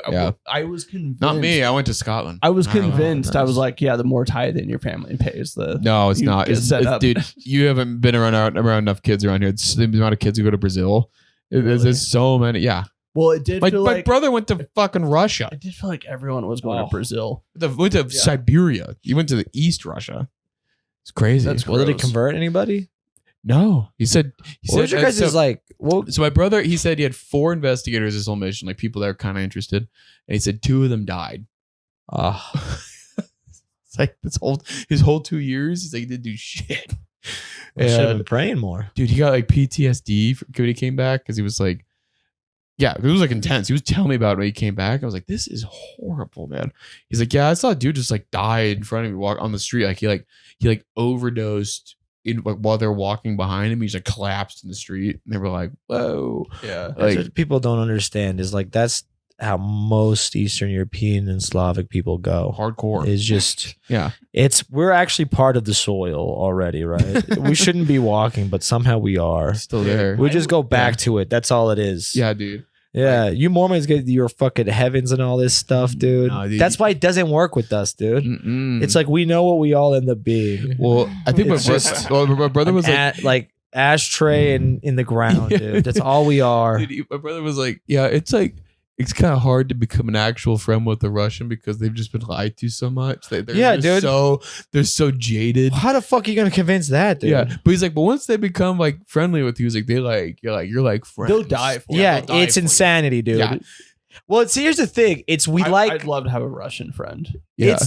I was convinced. Not me. I went to Scotland. I was convinced. I was like, yeah, the more tithe your family pays, no, it's not. It's dude. You haven't been around enough kids around here. It's the amount of kids who go to Brazil. There's so many. Yeah. Well, it did. My brother went to fucking Russia. I did feel like everyone was going to Brazil. Went to Siberia. You went to the East Russia. It's crazy. Well, did he convert anybody? No. He said. What was your guys' like? Well, so my brother, he said he had 4 investigators his whole mission, like people that are kind of interested, and he said 2 of them died. It's like his whole 2 years. He's like, he didn't do shit. I should have been praying more, dude. He got like PTSD when he came back because he was like. Yeah, it was like intense. He was telling me about it when he came back. I was like, this is horrible, man. He's like, yeah, I saw a dude just like died in front of me walk on the street. Like he overdosed while they're walking behind him. He's like collapsed in the street. And they were like, whoa. Yeah. Like, what people don't understand is like that's how most Eastern European and Slavic people go. Hardcore. Is just we're actually part of the soil already, right? We shouldn't be walking, but somehow we are. Still there. We just go back to it. That's all it is. Yeah, dude. Yeah, you Mormons get your fucking heavens and all this stuff, dude. No, dude. That's why it doesn't work with us, dude. It's like we know what we all end up being. Well, I think my brother was like ashtray in the ground, dude. That's all we are. Dude, my brother was like, yeah, it's kind of hard to become an actual friend with a Russian because they've just been lied to so much. They're dude. They're so jaded. How the fuck are you gonna convince that, dude? Yeah, but he's like, but once they become like friendly with you, he's like, you're like friends. They'll die for you. Yeah, it's insanity, dude. Yeah. Well, here's the thing. I'd love to have a Russian friend. Yeah.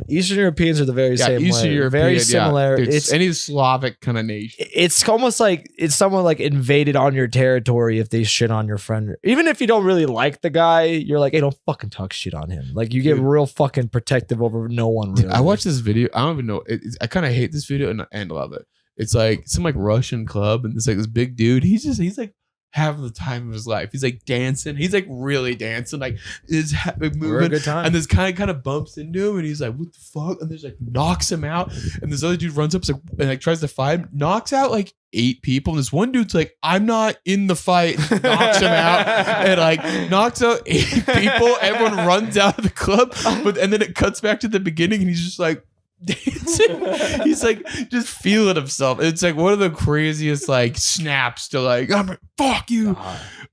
Eastern Europeans are the very same Eastern way. European, very similar. Dude, it's any Slavic kind of nation. It's almost like it's someone like invaded on your territory if they shit on your friend. Even if you don't really like the guy, you're like, hey, don't fucking talk shit on him. Like you get real fucking protective over no one. Really. Dude, I watched this video. I don't even know. I kind of hate this video and love it. It's like some like Russian club and it's like this big dude. He's like having the time of his life. He's like dancing. He's like really dancing. Like is moving. A good time. And this kind of bumps into him, and he's like, "What the fuck?" And there's like knocks him out. And this other dude runs up and like tries to fight him, knocks out like 8 people. And this one dude's like, "I'm not in the fight." Knocks him out and like knocks out 8 people. Everyone runs out of the club, and then it cuts back to the beginning, and he's just like dancing. He's like just feeling himself. It's like one of the craziest like snaps to like, I'm like, fuck you.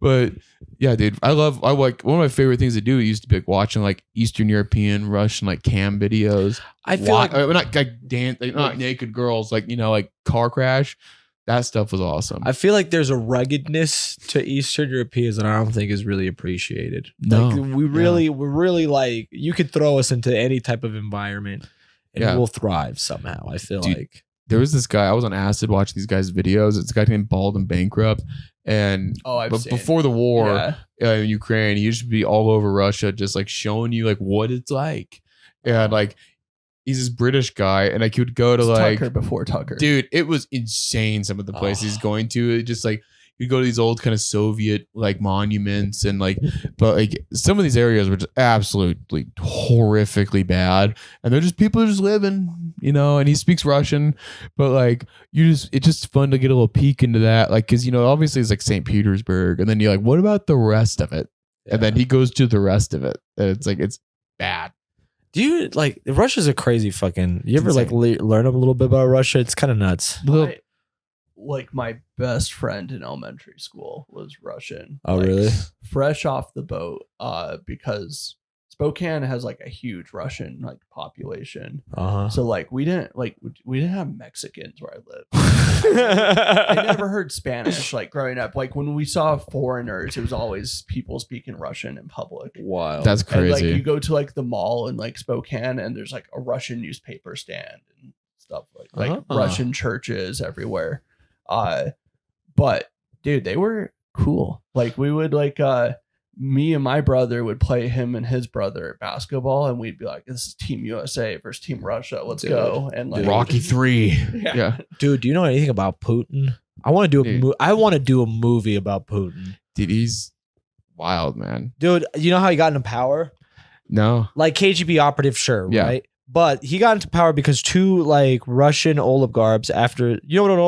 But yeah, dude, I like one of my favorite things to do used to be like watching like Eastern European, Russian like cam videos. I feel like not like dance, like not naked girls, like like car crash. That stuff was awesome. I feel like there's a ruggedness to Eastern Europeans that I don't think is really appreciated. No, like we're really like you could throw us into any type of environment. And we'll thrive somehow. I feel like there was this guy. I was on acid watching these guys' videos. It's a guy named Bald and Bankrupt. And before the war in Ukraine, he used to be all over Russia, just like showing you like what it's like. And like he's this British guy, and like he would go to like Tucker before Tucker. Dude, it was insane. Some of the places he's going to, it just like you go to these old kind of Soviet like monuments and like, but like some of these areas were just absolutely horrifically bad, and they're just people are just living, you know. And he speaks Russian, but like it's just fun to get a little peek into that, like because you know obviously it's like St. Petersburg, and then you're like, what about the rest of it? Yeah. And then he goes to the rest of it, and it's like it's bad. Do you like Russia's a crazy fucking? You ever like learn a little bit about Russia? It's kind of nuts. My best friend in elementary school was Russian. Oh, really? Fresh off the boat, because Spokane has like a huge Russian like population. So like we didn't have Mexicans where I lived. I never heard Spanish like growing up. Like when we saw foreigners, it was always people speaking Russian in public. Wow, that's crazy. And, like you go to like the mall in like Spokane, and there's like a Russian newspaper stand and stuff like Russian churches everywhere. But dude, they were cool. Like we would like me and my brother would play him and his brother at basketball, and we'd be like, this is Team USA versus Team Russia. Let's go. And like Rocky 3. Yeah. Dude, do you know anything about Putin? I want to do a movie about Putin. Dude, he's wild, man. Dude, you know how he got into power? No. Like KGB operative, sure, right? But he got into power because two like Russian oligarchs after, you know what an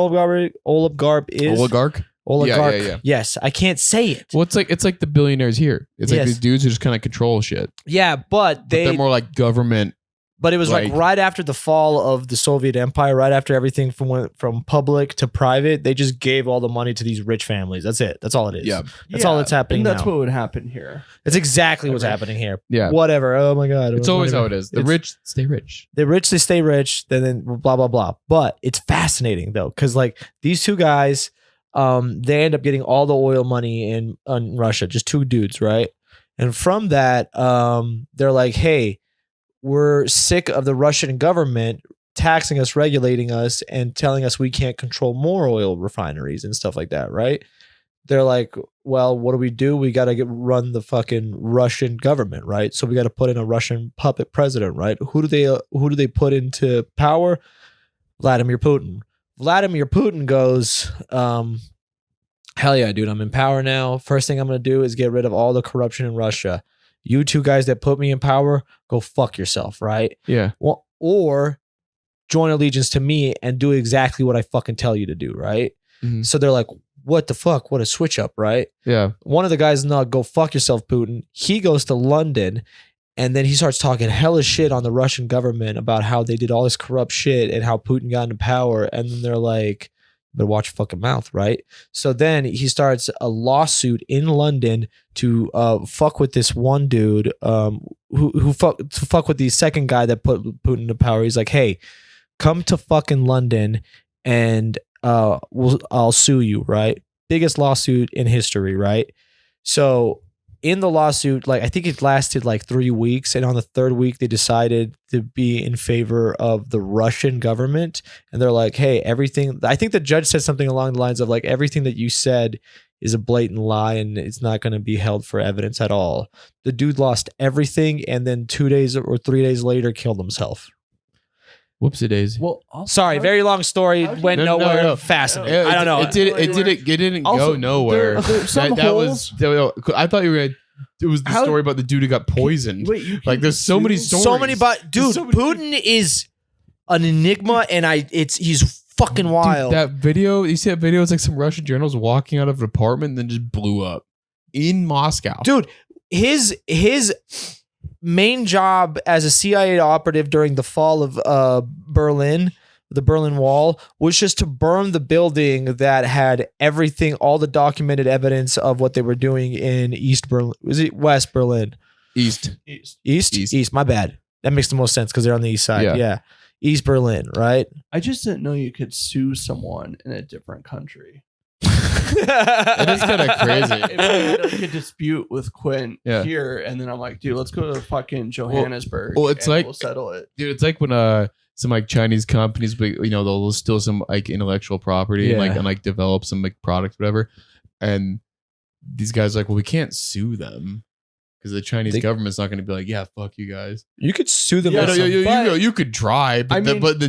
oligarch is? Oligarch? Yeah. Yes, I can't say it. Well, it's like the billionaires here. It's like these dudes who just kind of control shit. Yeah, but they're more like government. But it was like right after the fall of the Soviet Empire, right after everything went from public to private, they just gave all the money to these rich families. That's it. That's all it is. Yeah. That's all that's happening. And that's now. what would happen here. It's exactly what's happening here. Yeah. Whatever. Oh my God. It's always how it is. The rich stay rich. The rich, they stay rich. Then blah, blah, blah. But it's fascinating though. Cause like these two guys, they end up getting all the oil money in Russia, just two dudes. Right. And from that, they're like, hey, we're sick of the Russian government taxing us, regulating us, and telling us we can't control more oil refineries and stuff like that, right? They're like, well, what do? We got to run the fucking Russian government, right? So we got to put in a Russian puppet president, right? Who do they put into power? Vladimir Putin. Vladimir Putin goes, hell yeah, dude, I'm in power now. First thing I'm going to do is get rid of all the corruption in Russia. You two guys that put me in power, go fuck yourself, right? Yeah. Well, or join allegiance to me and do exactly what I fucking tell you to do, right? Mm-hmm. So they're like, what the fuck? What a switch up, right? Yeah. One of the guys, no, go fuck yourself, Putin. He goes to London and then he starts talking hella shit on the Russian government about how they did all this corrupt shit and how Putin got into power. And then they're like, but watch your fucking mouth, right? So then he starts a lawsuit in London to fuck with this one dude who fuck with the second guy that put Putin into power. He's like, hey, come to fucking London and I'll sue you, right? Biggest lawsuit in history, right? So in the lawsuit, like I think it lasted like 3 weeks, and on the third week they decided to be in favor of the Russian government, and they're like, hey, everything, I think the judge said something along the lines of like, everything that you said is a blatant lie and it's not going to be held for evidence at all. The dude lost everything and then 2 days or 3 days later killed himself. Whoopsie daisy. Well, sorry, very long story. Went nowhere. No. Fascinating. I don't know. It didn't go nowhere. I thought you were gonna. It was the story about the dude who got poisoned. Wait, like there's so many stories. So many, but dude, Putin is an enigma, and he's fucking wild. Dude, that video, you see that video? It's like some Russian journalists walking out of an apartment and then just blew up in Moscow. Dude, his main job as a CIA operative during the fall of Berlin, the Berlin Wall, was just to burn the building that had everything, all the documented evidence of what they were doing in East Berlin. Was it West Berlin? East. My bad. That makes the most sense because they're on the east side. Yeah. East Berlin, right? I just didn't know you could sue someone in a different country. It is kind of crazy. If we had like a dispute with Quinn here, and then I'm like, dude, let's go to fucking Johannesburg. Well, it's like we'll settle it, dude. It's like when some like Chinese companies, you know, they'll steal some like intellectual property and like develop some like product, whatever. And these guys are like, well, we can't sue them because the Chinese government's not going to be like, yeah, fuck you guys. You could sue them. Yeah, you could try, but it would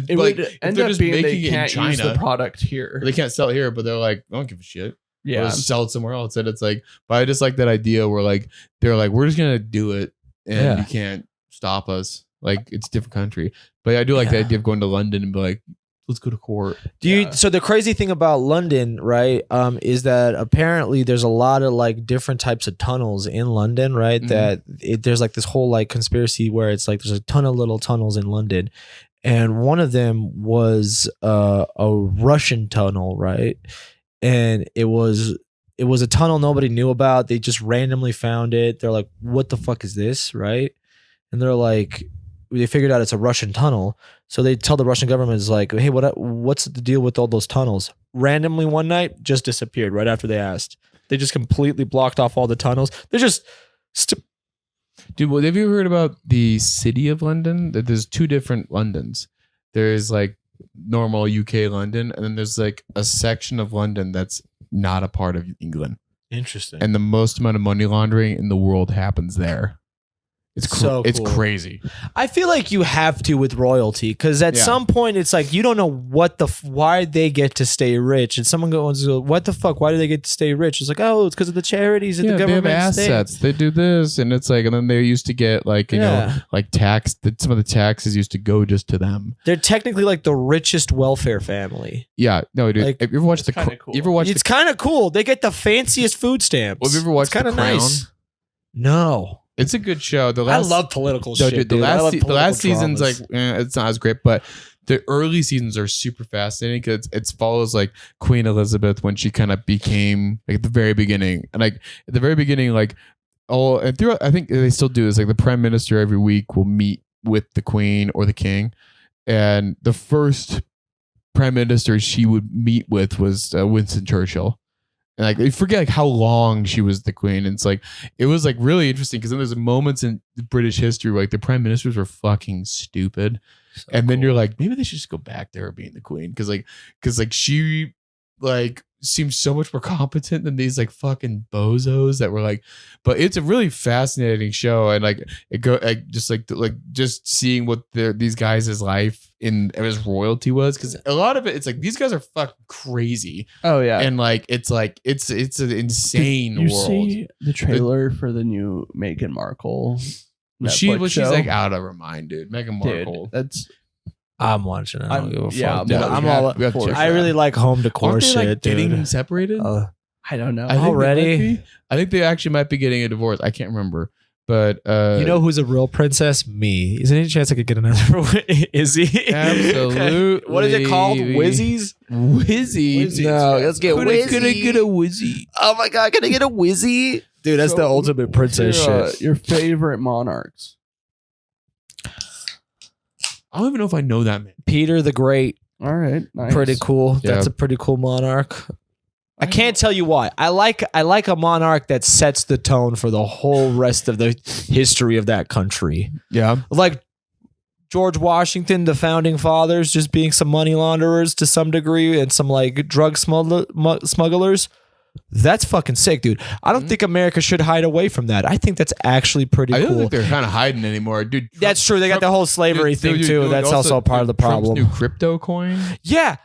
end up just being making they it can't in China, use the product here. they can't sell it here, but they're like, I don't give a shit. Yeah. Or sell it somewhere else. And it's like, but I just like that idea where like they're like, we're just gonna do it, and you can't stop us. Like it's a different country. But I do like the idea of going to London and be like, let's go to court. So the crazy thing about London, right, is that apparently there's a lot of like different types of tunnels in London, right? Mm-hmm. There's like this whole like conspiracy where it's like there's a ton of little tunnels in London, and one of them was a Russian tunnel, right? And it was a tunnel nobody knew about. They just randomly found it. They're like, "What the fuck is this?" Right? And they're like, they figured out it's a Russian tunnel. So they tell the Russian government is like, "Hey, what's the deal with all those tunnels?" Randomly one night, just disappeared right after they asked. They just completely blocked off all the tunnels. They're just. Dude, well, have you ever heard about the city of London? There's two different Londons. There's like normal UK London, and then there's like a section of London that's not a part of England. Interesting. And the most amount of money laundering in the world happens there. It's it's cool. crazy. I feel like you have to with royalty, because at some point it's like you don't know what why they get to stay rich, and someone goes, "What the fuck? Why do they get to stay rich?" It's like, oh, it's because of the charities that the government they have assets. states. They do this, and it's like, and then they used to get like you know like tax. Some of the taxes used to go just to them. They're technically like the richest welfare family. Yeah, no, dude. Like, have you ever watched cool. You ever watched? It's kind of cool. They get the fanciest food stamps. Well, have you ever watched kind of nice. No. It's a good show. I love political shit. Dude, the last season's like it's not as great, but the early seasons are super fascinating because it follows like Queen Elizabeth when she kind of became like at the very beginning, and like at the very beginning, like and throughout, I think they still do this. Like the prime minister every week will meet with the queen or the king, and the first prime minister she would meet with was Winston Churchill. And like, you forget like how long she was the queen. And it's like, it was like really interesting because then there's moments in British history where like the prime ministers were fucking stupid. So and then you're like, maybe they should just go back to her being the queen. Cause like she like seems so much more competent than these like fucking bozos that were like, but it's a really fascinating show. And like, it go like just seeing what these guys' life as royalty was. Cause a lot of it's like, these guys are fucking crazy. Oh yeah. And like, it's an insane Did you world. see the trailer for the new Meghan Markle? She's like out of her mind, dude. Meghan Markle. Dude, I'm watching it. I don't give a fuck. I'm all up for it. I really like home decor shit, like dude. Getting separated? I don't know. Already? I think they actually might be getting a divorce. I can't remember. But you know who's a real princess? Me. Is there any chance I could get another Izzy? Absolutely. What is it called? Wizzies? Wizzy. No, let's get Wizzy. Could I get a Wizzy? Oh my god, can I get a Wizzy? Dude, that's the ultimate princess shit. Your favorite monarchs? I don't even know if I know that man. Peter the Great. All right, nice. Pretty cool. Yeah. That's a pretty cool monarch. I can't tell you why. I like a monarch that sets the tone for the whole rest of the history of that country. Yeah. Like George Washington, the founding fathers, just being some money launderers to some degree and some like drug smugglers. That's fucking sick, dude. I don't think America should hide away from that. I think that's actually pretty cool. I don't think they're kind of hiding anymore, dude. That's true. They got the whole slavery thing too. That's also part of the problem. Trump's new crypto coin. Yeah.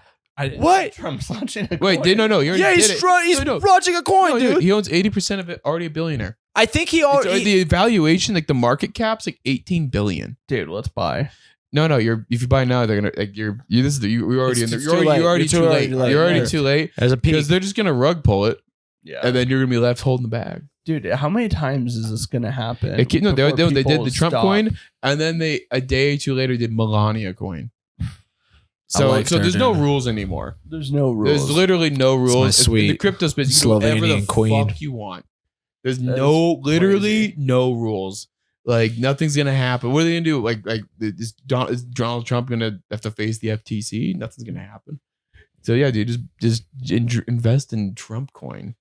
What? Trump's launching a Wait, coin. no. He's launching a coin, dude. He owns 80% of it. Already a billionaire. I think the valuation, like the market cap's like $18 billion. Dude, let's buy. No. If you buy now, they're gonna like you're already in there. You're already too late. You're already too late. There's a peak because they're just gonna rug pull it. Yeah. And then you're gonna be left holding the bag. Dude, how many times is this gonna happen? They did the Trump coin, and then they a day or two later did Melania coin. So there's no rules anymore. There's no rules. There's literally no rules. Sweet in the crypto space, you can do whatever the queen. fuck you want. There's literally no rules. Like nothing's gonna happen. What are they gonna do? Like is Donald Trump gonna have to face the FTC? Nothing's gonna happen. So yeah, dude, just invest in Trump coin.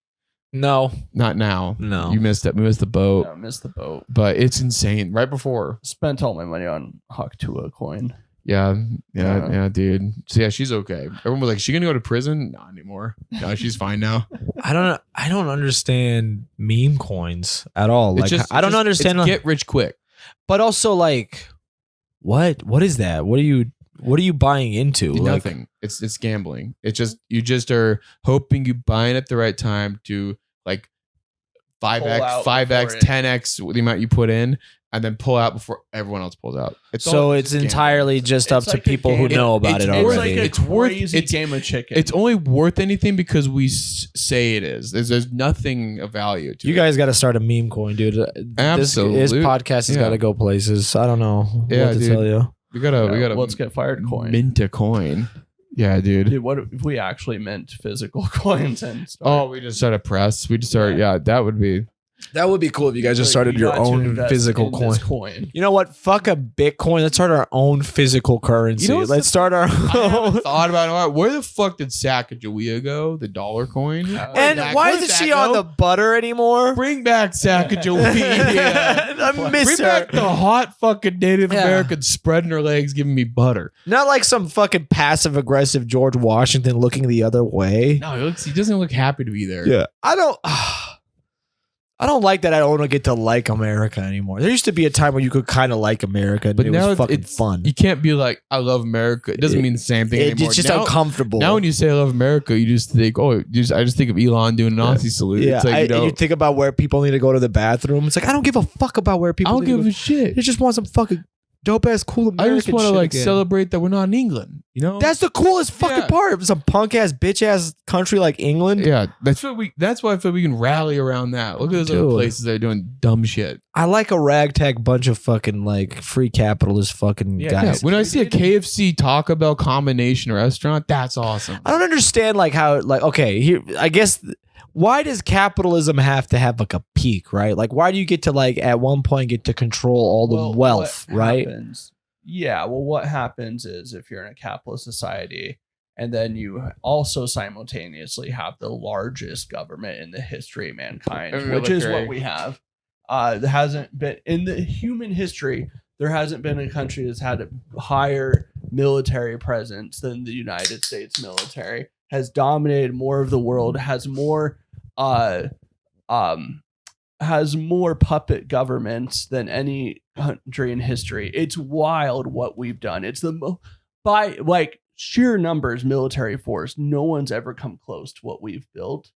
No, not now. No, you missed it. We missed the boat. Yeah, missed the boat. But it's insane. Right before spent all my money on Hawk Tua coin. Yeah, dude. So yeah, she's okay. Everyone was like, "Is she gonna go to prison?" Not anymore. No, she's fine now. I don't understand meme coins at all. Like, I don't understand. Get rich quick. But also, like, what is that? What are you? What are you buying into? Nothing. It's gambling. It's just you just are hoping you buy it at the right time to like 5x, 10x the amount you put in, and then pull out before everyone else pulls out. It's entirely just up to people who know about it already. It's like a crazy game of chicken. It's only worth anything because we say it is. There's nothing of value to it. You guys got to start a meme coin, dude. Absolutely. This podcast has got to go places. I don't know what to tell you. We gotta let's get fired coin. Mint a coin. Yeah, dude. Dude, what if we actually mint physical coins and stuff? Oh, we just started press. We just started. Yeah, that would be cool if you guys just started your own physical coin. You know what? Fuck a Bitcoin. Let's start our own physical currency. Let's start our own. Thought about it. Where the fuck did Sacagawea go? The dollar coin. And why isn't she on the butter anymore? Bring back Sacagawea. I miss Bring her. back the hot fucking Native American spreading her legs, giving me butter. Not like some fucking passive aggressive George Washington looking the other way. No, he doesn't look happy to be there. Yeah, I don't like that. I don't get to like America anymore. There used to be a time where you could kind of like America, but it was fucking fun. You can't be like, I love America. It doesn't mean the same thing anymore. It's just uncomfortable. Now when you say I love America, you just think, I just think of Elon doing a Nazi salute. Yeah, it's like, and you think about where people need to go to the bathroom. It's like, I don't give a fuck about where people I don't give a shit. I just want some fucking dope ass cool American I just want to like again. celebrate that we're not in England. You know, that's the coolest fucking part. Some punk ass bitch ass country like England. Yeah, that's why I feel we can rally around that. Look at those other places that are doing dumb shit. I like a ragtag bunch of fucking like free capitalist fucking guys. When I see a KFC Taco Bell combination restaurant, that's awesome. I don't understand like how like okay here I guess. Why does capitalism have to have like a peak, right? Like, why do you get to like at one point get to control all the wealth, right? What happens is if you're in a capitalist society and then you also simultaneously have the largest government in the history of mankind, which is what we have. There hasn't been in the human history, there hasn't been a country that's had a higher military presence than the United States military, has dominated more of the world, has more puppet governments than any country in history. It's wild what we've done. It's by like sheer numbers, military force. No one's ever come close to what we've built.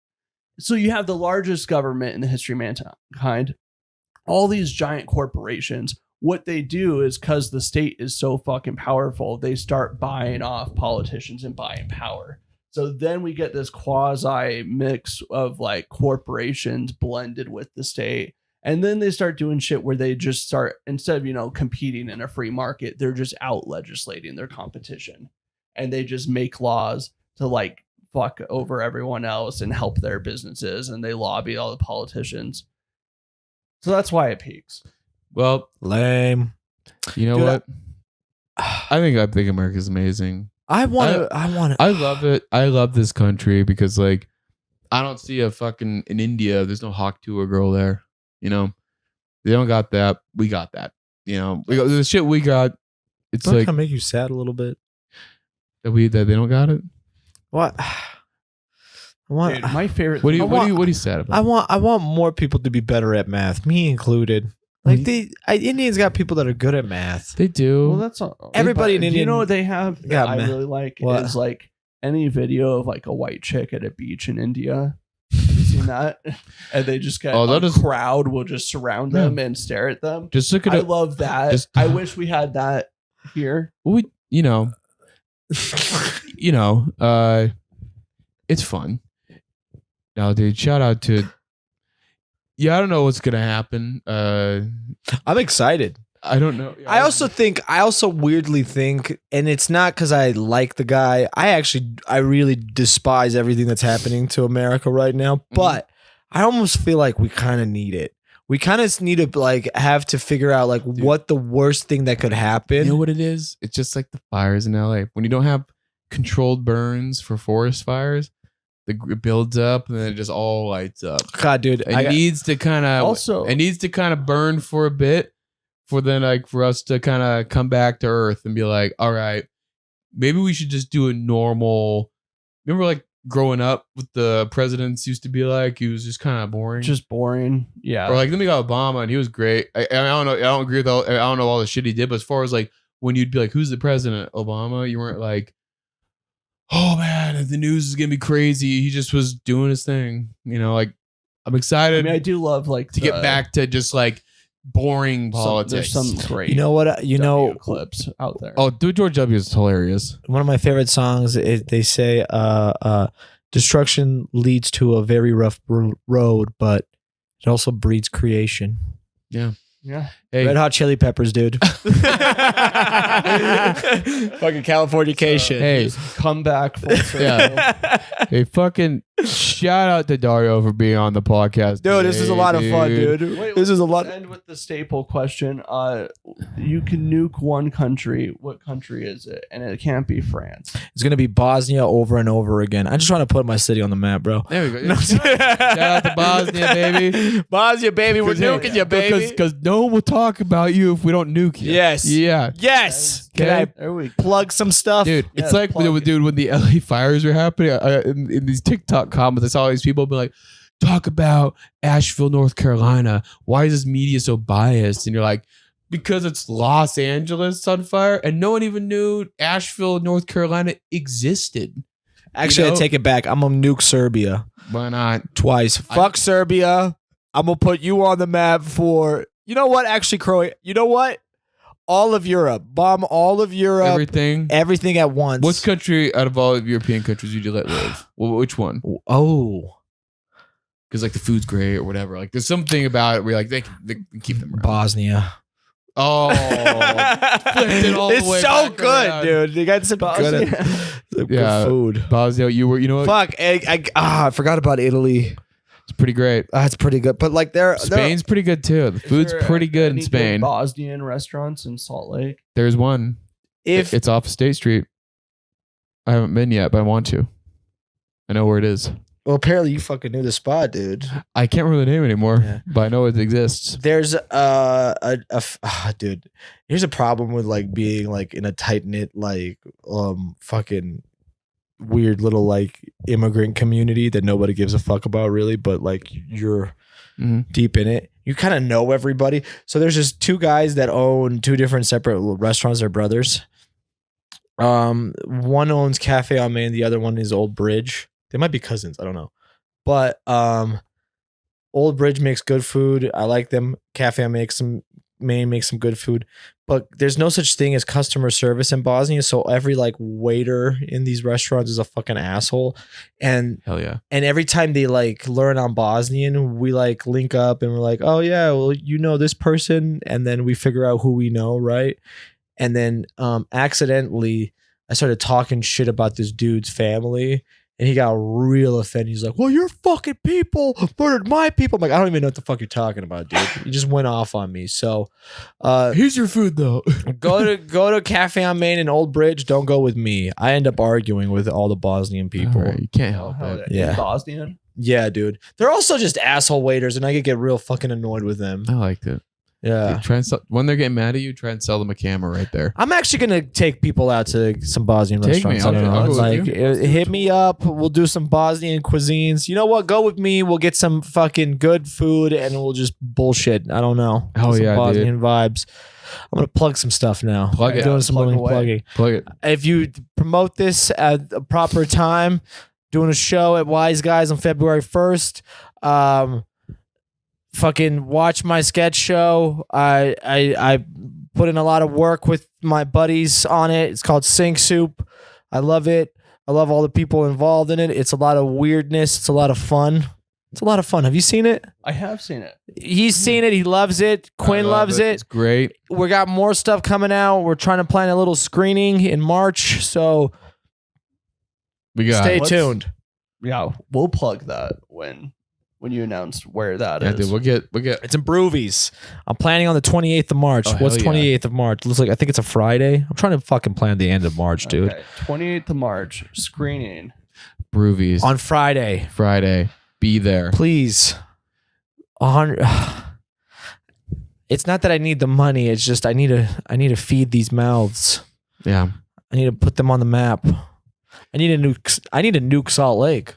So you have the largest government in the history of mankind. All these giant corporations. What they do is because the state is so fucking powerful, they start buying off politicians and buying power. So then we get this quasi mix of like corporations blended with the state. And then they start doing shit where they just start, instead of, competing in a free market, they're just out legislating their competition. And they just make laws to like fuck over everyone else and help their businesses. And they lobby all the politicians. So that's why it peaks. Well, lame. You know what? I think America's amazing. I love it. I love this country because like I don't see a fucking in India. There's no hawk to a girl there. They don't got that. We got that. We got the shit we got. It's Don't like that make you sad a little bit that they don't got it. What? Dude, my favorite. What are you sad about? I want more people to be better at math, me included. Like Indians got people that are good at math. They do. Well, that's all. Everybody in India. You know what they have that I really like is like any video of like a white chick at a beach in India. Have you seen that? And they just get a crowd will just surround them and stare at them. Just look at I love that. I wish we had that here. It's fun. Now, dude, shout out to. Yeah, I don't know what's gonna happen. I'm excited. I don't know. I also weirdly think, and it's not because I like the guy. I really despise everything that's happening to America right now. But I almost feel like we kind of need it. We kind of need to like have to figure out like what the worst thing that could happen. You know what it is? It's just like the fires in LA. When you don't have controlled burns for forest fires. It builds up and then it just all lights up. God, dude, it needs to kind of burn for a bit, for us to kind of come back to Earth and be like, all right, maybe we should just do a normal. Remember, like growing up, what the presidents used to be like. He was just kind of boring. Just boring, yeah. Or like then we got Obama and he was great. I don't know. I don't agree with all. I don't know all the shit he did, but as far as like when you'd be like, "Who's the president?" Obama. You weren't like, "Oh man, the news is gonna be crazy." He just was doing his thing. Like I'm excited. I mean, I do love like to get back to just like boring politics. There's some great. You know what? Clips out there. Oh, dude, George W. is hilarious. One of my favorite songs. They say, "Destruction leads to a very rough road, but it also breeds creation." Yeah. Hey. Red Hot Chili Peppers, dude. Fucking Californication. Hey, come back full circle. Yeah. Hey, fucking shout out to Dario for being on the podcast. Dude, this is a lot of fun, dude. Wait, this is a lot. Let's end with the staple question. You can nuke one country. What country is it? And it can't be France. It's gonna be Bosnia over and over again. I just want to put my city on the map, bro. There we go. Shout out to Bosnia, baby. Bosnia, baby. We're nuking you, baby. Because no one will talk about you if we don't nuke you. Yes. Yeah. Yes. Okay. Can I plug some stuff? Dude, Yes, it's like, plug it. dude, when the LA fires were happening, in these TikTok comments, I saw all these people be like, talk about Asheville, North Carolina. Why is this media so biased? And you're like, because it's Los Angeles on fire, and no one even knew Asheville, North Carolina existed. Actually, I take it back. I'm gonna nuke Serbia. Why not? Twice. Fuck Serbia. I'm gonna put you on the map for. You know what? Actually, Croatia. You know what? All of Europe. Bomb all of Europe. Everything at once. What country out of all of European countries would you let live? Well, which one? Oh. Because like the food's great or whatever. Like there's something about it where like they can keep them around. Bosnia. Oh, flipped it all it's the way so back good, around. dude. They got some good food. Bosnia, you Fuck, I forgot about Italy. It's pretty great. It's pretty good, but like Spain's pretty good too. The food's pretty good in Spain. Bosnian restaurants in Salt Lake. There's one. It's off State Street. I haven't been yet, but I want to. I know where it is. Well, apparently you fucking knew the spot, dude. I can't remember the name anymore, but I know it exists. There's dude. Here's a problem with like being like in a tight knit like fucking weird little like immigrant community that nobody gives a fuck about really, but like you're deep in it. You kind of know everybody. So there's just two guys that own two different separate restaurants. They're brothers. One owns Cafe on Main, the other one is Old Bridge. They might be cousins. I don't know. But Old Bridge makes good food. I like them. Cafe makes some good food. But there's no such thing as customer service in Bosnia. So every like waiter in these restaurants is a fucking asshole. And hell yeah. And every time they like learn on Bosnian, we like link up and we're like, oh yeah, well, you know this person. And then we figure out who we know, right? And then accidentally I started talking shit about this dude's family. And he got real offended. He's like, well, your fucking people murdered my people. I'm like, I don't even know what the fuck you're talking about, dude. He just went off on me. So here's your food though. go to Cafe on Main and Old Bridge. Don't go with me. I end up arguing with all the Bosnian people. Right, you can't help it. Yeah. Bosnian? Yeah, dude. They're also just asshole waiters, and I could get real fucking annoyed with them. I liked it. Yeah. Dude, try and when they're getting mad at you, try and sell them a camera right there. I'm actually gonna take people out to some Bosnian restaurants. I don't know. I'll Like, hit me up. We'll do some Bosnian cuisines. You know what? Go with me. We'll get some fucking good food, and we'll just bullshit. I don't know. Oh some yeah, Bosnian dude. vibes. I'm gonna plug some stuff now. Plug it. Doing some Plug willing away. plugging. Plug it. If you promote this at a proper time, doing a show at Wise Guys on February 1st. Fucking watch my sketch show. I put in a lot of work with my buddies on it. It's called Sink Soup. I love it. I love all the people involved in it. It's a lot of weirdness. It's a lot of fun. It's a lot of fun. Have you seen it? I have seen it. He's seen it. He loves it. Quinn loves it. It's great. We got more stuff coming out. We're trying to plan a little screening in March. So We got stay tuned. Yeah, we'll plug that when you announce where that is. Dude, we'll get It's in Broovies. I'm planning on the 28th of March. Oh, What's hell 28th of March? Looks like I think it's a Friday. I'm trying to fucking plan the end of March, dude. Okay, 28th of March, screening. Broovies On Friday. Friday. Be there. Please. 100 It's not that I need the money. It's just I need to feed these mouths. Yeah. I need to put them on the map. I need to nuke Salt Lake.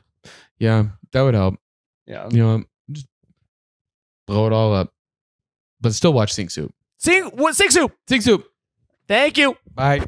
Yeah. That would help. Yeah. You know, just blow it all up. But still watch Sink Soup. Sink Soup. Sink Soup. Thank you. Bye.